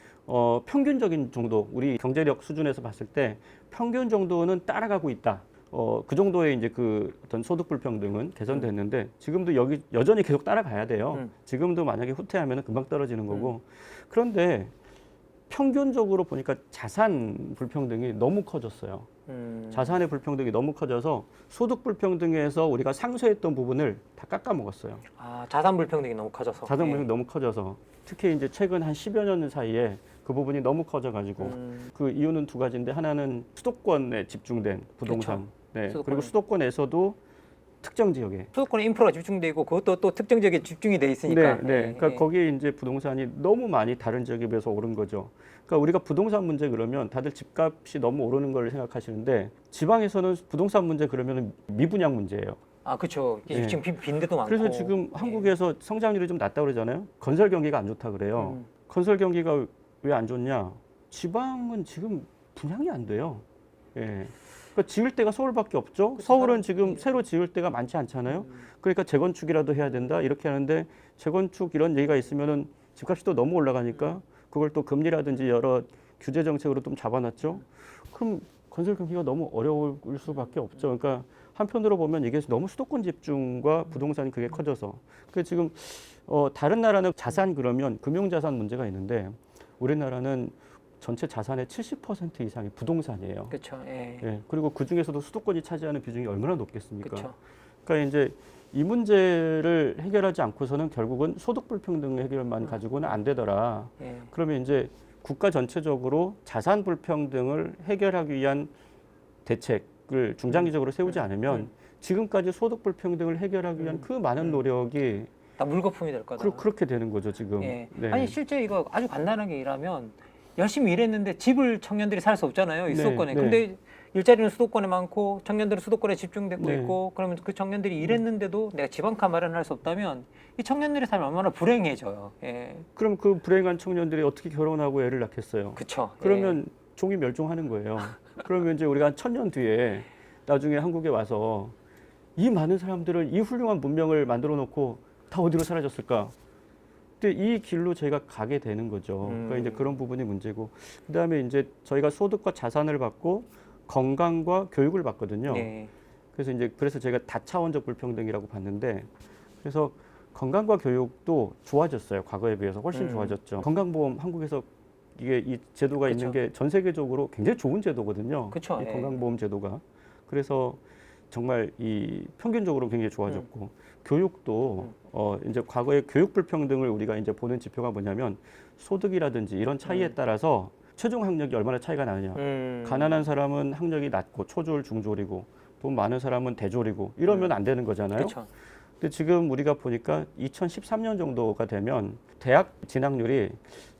평균적인 정도 우리 경제력 수준에서 봤을 때 평균 정도는 따라가고 있다. 그 정도의 이제 그 어떤 소득 불평등은 개선됐는데 지금도 여기 여전히 계속 따라가야 돼요. 지금도 만약에 후퇴하면 금방 떨어지는 거고 그런데 평균적으로 보니까 자산 불평등이 너무 커졌어요. 자산의 불평등이 너무 커져서 소득 불평등에서 우리가 상쇄했던 부분을 다 깎아먹었어요. 자산 불평등이 너무 커져서. 자산 불평등이 너무 커져서 특히 이제 최근 한 10여 년 사이에 그 부분이 너무 커져가지고 그 이유는 두 가지인데 하나는 수도권에 집중된 부동산, 그렇죠. 네. 수도권에. 그리고 수도권에서도 특정 지역에 수도권에 인프라가 집중돼 있고 그것도 또 특정 지역에 집중이 돼 있으니까. 그러니까 거기에 이제 부동산이 너무 많이 다른 지역에 비해서 오른 거죠. 그러니까 우리가 부동산 문제 그러면 다들 집값이 너무 오르는 걸 생각하시는데 지방에서는 부동산 문제 그러면 미분양 문제예요. 그렇죠. 네. 지금 빈대도 많고. 그래서 지금 한국에서 성장률이 좀 낮다 그러잖아요. 건설 경기가 안 좋다 그래요. 건설 경기가 왜 안 좋냐? 지방은 지금 분양이 안 돼요. 예. 그러니까 지을 데가 서울밖에 없죠. 서울은 지금 새로 지을 데가 많지 않잖아요. 그러니까 재건축이라도 해야 된다 이렇게 하는데 재건축 이런 얘기가 있으면은 집값이 또 너무 올라가니까 그걸 또 금리라든지 여러 규제 정책으로 좀 잡아놨죠. 그럼 건설 경기가 너무 어려울 수밖에 없죠. 그러니까 한편으로 보면 이게 너무 수도권 집중과 부동산이 그게 커져서 그 지금 다른 나라는 자산 그러면 금융자산 문제가 있는데 우리나라는 전체 자산의 70% 이상이 부동산이에요. 그렇죠. 예. 예, 그리고 그 중에서도 수도권이 차지하는 비중이 얼마나 높겠습니까? 그렇죠. 그러니까 이제 이 문제를 해결하지 않고서는 결국은 소득 불평등 해결만 가지고는 안 되더라. 예. 그러면 이제 국가 전체적으로 자산 불평등을 해결하기 위한 대책을 중장기적으로 세우지 않으면 지금까지 소득 불평등을 해결하기 위한 그 많은 노력이 다 물거품이 될 거다. 그렇게 되는 거죠 지금. 예. 네. 아니 실제 이거 아주 간단하게 일하면 열심히 일했는데 집을 청년들이 살 수 없잖아요. 이 네, 수도권에. 네. 근데 일자리는 수도권에 많고 청년들은 수도권에 집중되고 네. 있고 그러면 그 청년들이 일했는데도 내가 집 한 칸 마련할 수 없다면 이 청년들의 삶이 얼마나 불행해져요. 예. 그럼 그 불행한 청년들이 어떻게 결혼하고 애를 낳겠어요? 그렇죠. 그러면 종이 멸종하는 거예요. 그러면 이제 우리가 한 1000년 뒤에 나중에 한국에 와서 이 많은 사람들을 이 훌륭한 문명을 만들어 놓고 다 어디로 사라졌을까? 근데 이 길로 저희가 가게 되는 거죠. 그러니까 이제 그런 부분이 문제고, 그다음에 이제 저희가 소득과 자산을 받고 건강과 교육을 받거든요. 네. 그래서 제가 다차원적 불평등이라고 봤는데, 그래서 건강과 교육도 좋아졌어요. 과거에 비해서 훨씬 좋아졌죠. 건강보험 한국에서 이게 이 제도가 그쵸. 있는 게 전 세계적으로 굉장히 좋은 제도거든요. 그쵸, 이 예. 건강보험 제도가. 그래서 정말 이 평균적으로 굉장히 좋아졌고 교육도 이제 과거의 교육 불평등을 우리가 이제 보는 지표가 뭐냐면 소득이라든지 이런 차이에 따라서 최종 학력이 얼마나 차이가 나느냐. 가난한 사람은 학력이 낮고 초졸 중졸이고 돈 많은 사람은 대졸이고 이러면 안 되는 거잖아요. 그렇죠. 근데 지금 우리가 보니까 2013년 정도가 되면 대학 진학률이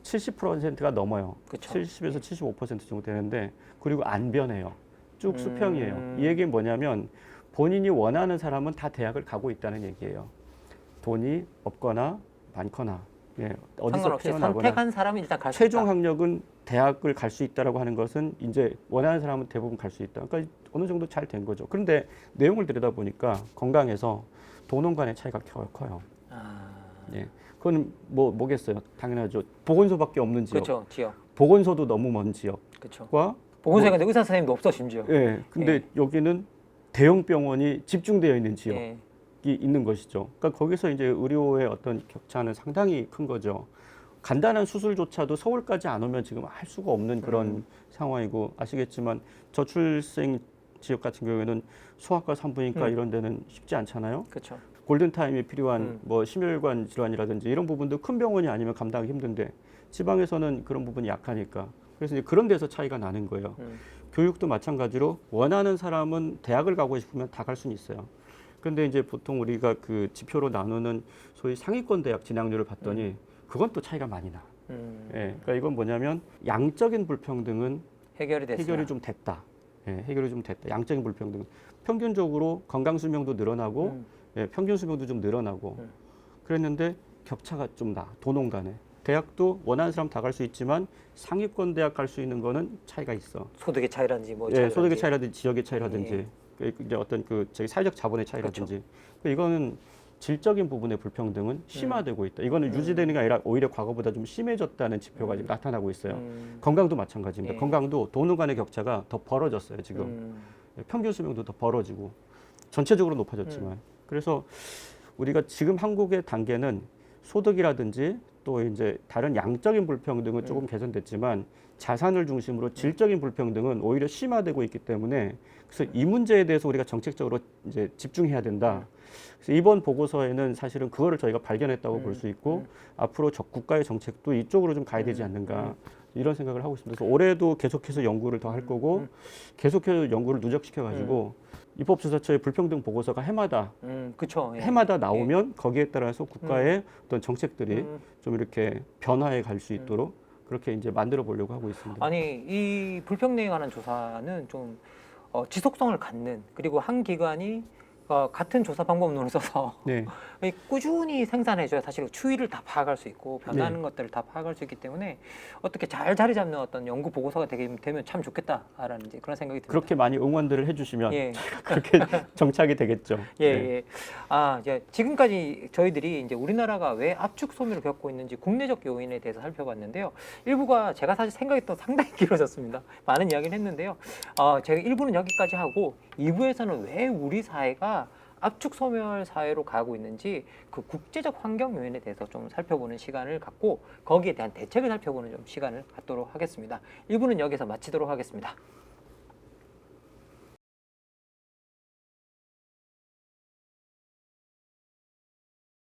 70%가 넘어요. 그쵸. 70에서 75% 정도 되는데 그리고 안 변해요. 쭉 수평이에요. 이 얘기는 뭐냐면 본인이 원하는 사람은 다 대학을 가고 있다는 얘기예요. 돈이 없거나 많거나 어디서 상관없이 태어나거나 선택한 사람은 일단 갈 수 최종 있다. 학력은 대학을 갈 수 있다라고 하는 것은 이제 원하는 사람은 대부분 갈 수 있다. 그러니까 어느 정도 잘 된 거죠. 그런데 내용을 들여다보니까 건강에서 도농 간의 차이가 커요. 예. 그건 뭐겠어요? 당연하죠. 보건소밖에 없는 지역. 그렇죠. 지역. 보건소도 너무 먼 지역과 그렇죠. 보건소에 가는데 의사 선생님도 없어 심지어. 예. 근데 여기는 대형 병원이 집중되어 있는 지역이 예. 있는 것이죠. 그러니까 거기서 이제 의료의 어떤 격차는 상당히 큰 거죠. 간단한 수술조차도 서울까지 안 오면 지금 할 수가 없는 그런 상황이고 아시겠지만 저출생 지역 같은 경우에는 소아과 산부인과 이런 데는 쉽지 않잖아요. 그렇죠. 골든타임이 필요한 뭐 심혈관 질환이라든지 이런 부분도 큰 병원이 아니면 감당하기 힘든데 지방에서는 그런 부분이 약하니까 그래서 이제 그런 데서 차이가 나는 거예요. 교육도 마찬가지로 원하는 사람은 대학을 가고 싶으면 다 갈 수는 있어요. 그런데 이제 보통 우리가 그 지표로 나누는 소위 상위권 대학 진학률을 봤더니 그건 또 차이가 많이 나. 예, 그러니까 이건 뭐냐면 양적인 불평등은 해결이 됐어요. 해결이 좀 됐다. 예, 해결이 좀 됐다. 양적인 불평등. 평균적으로 건강 수명도 늘어나고 예, 평균 수명도 좀 늘어나고 그랬는데 격차가 좀 나. 도농 간에. 대학도 원하는 사람 다 갈 수 있지만 상위권 대학 갈 수 있는 거는 차이가 있어. 소득의 차이라든지 뭐 예, 소득의 차이라든지 지역의 차이라든지 예. 그 이제 어떤 그 저기 사회적 자본의 차이라든지 그렇죠. 이거는 질적인 부분의 불평등은 심화되고 있다. 이거는 유지되는 게 아니라 오히려 과거보다 좀 심해졌다는 지표가 지금 나타나고 있어요. 건강도 마찬가지입니다. 예. 건강도 도농 간의 격차가 더 벌어졌어요. 지금 평균 수명도 더 벌어지고 전체적으로 높아졌지만 그래서 우리가 지금 한국의 단계는 소득이라든지 또 이제 다른 양적인 불평등은 조금 개선됐지만 자산을 중심으로 질적인 불평등은 오히려 심화되고 있기 때문에 그래서 이 문제에 대해서 우리가 정책적으로 이제 집중해야 된다. 그래서 이번 보고서에는 사실은 그거를 저희가 발견했다고 볼 수 있고 앞으로 국가의 정책도 이쪽으로 좀 가야 되지 않는가 이런 생각을 하고 있습니다. 그래서 올해도 계속해서 연구를 더 할 거고 계속해서 연구를 누적시켜 가지고 입법조사처의 불평등 보고서가 해마다 그렇죠. 예. 해마다 나오면 거기에 따라서 국가의 어떤 정책들이 좀 이렇게 변화해 갈 수 있도록 그렇게 이제 만들어 보려고 하고 있습니다. 아니 이 불평등에 관한 조사는 좀 지속성을 갖는 그리고 한 기관이 같은 조사 방법론을 써서 네. 꾸준히 생산해줘야 사실 추이를 다 파악할 수 있고 변하는 것들을 다 파악할 수 있기 때문에 어떻게 잘 자리 잡는 어떤 연구 보고서가 되면 참 좋겠다라는 이제 그런 생각이 듭니다. 그렇게 많이 응원들을 해주시면 예. 그렇게 정착이 되겠죠. 예, 네. 예. 아, 이제 지금까지 저희들이 이제 우리나라가 왜 압축 소멸을 겪고 있는지 국내적 요인에 대해서 살펴봤는데요. 일부가 제가 사실 생각했던 상당히 길어졌습니다. 많은 이야기를 했는데요. 제가 1부는 여기까지 하고 2부에서는 왜 우리 사회가 압축 소멸 사회로 가고 있는지 그 국제적 환경 요인에 대해서 좀 살펴보는 시간을 갖고 거기에 대한 대책을 살펴보는 좀 시간을 갖도록 하겠습니다. 1부는 여기서 마치도록 하겠습니다.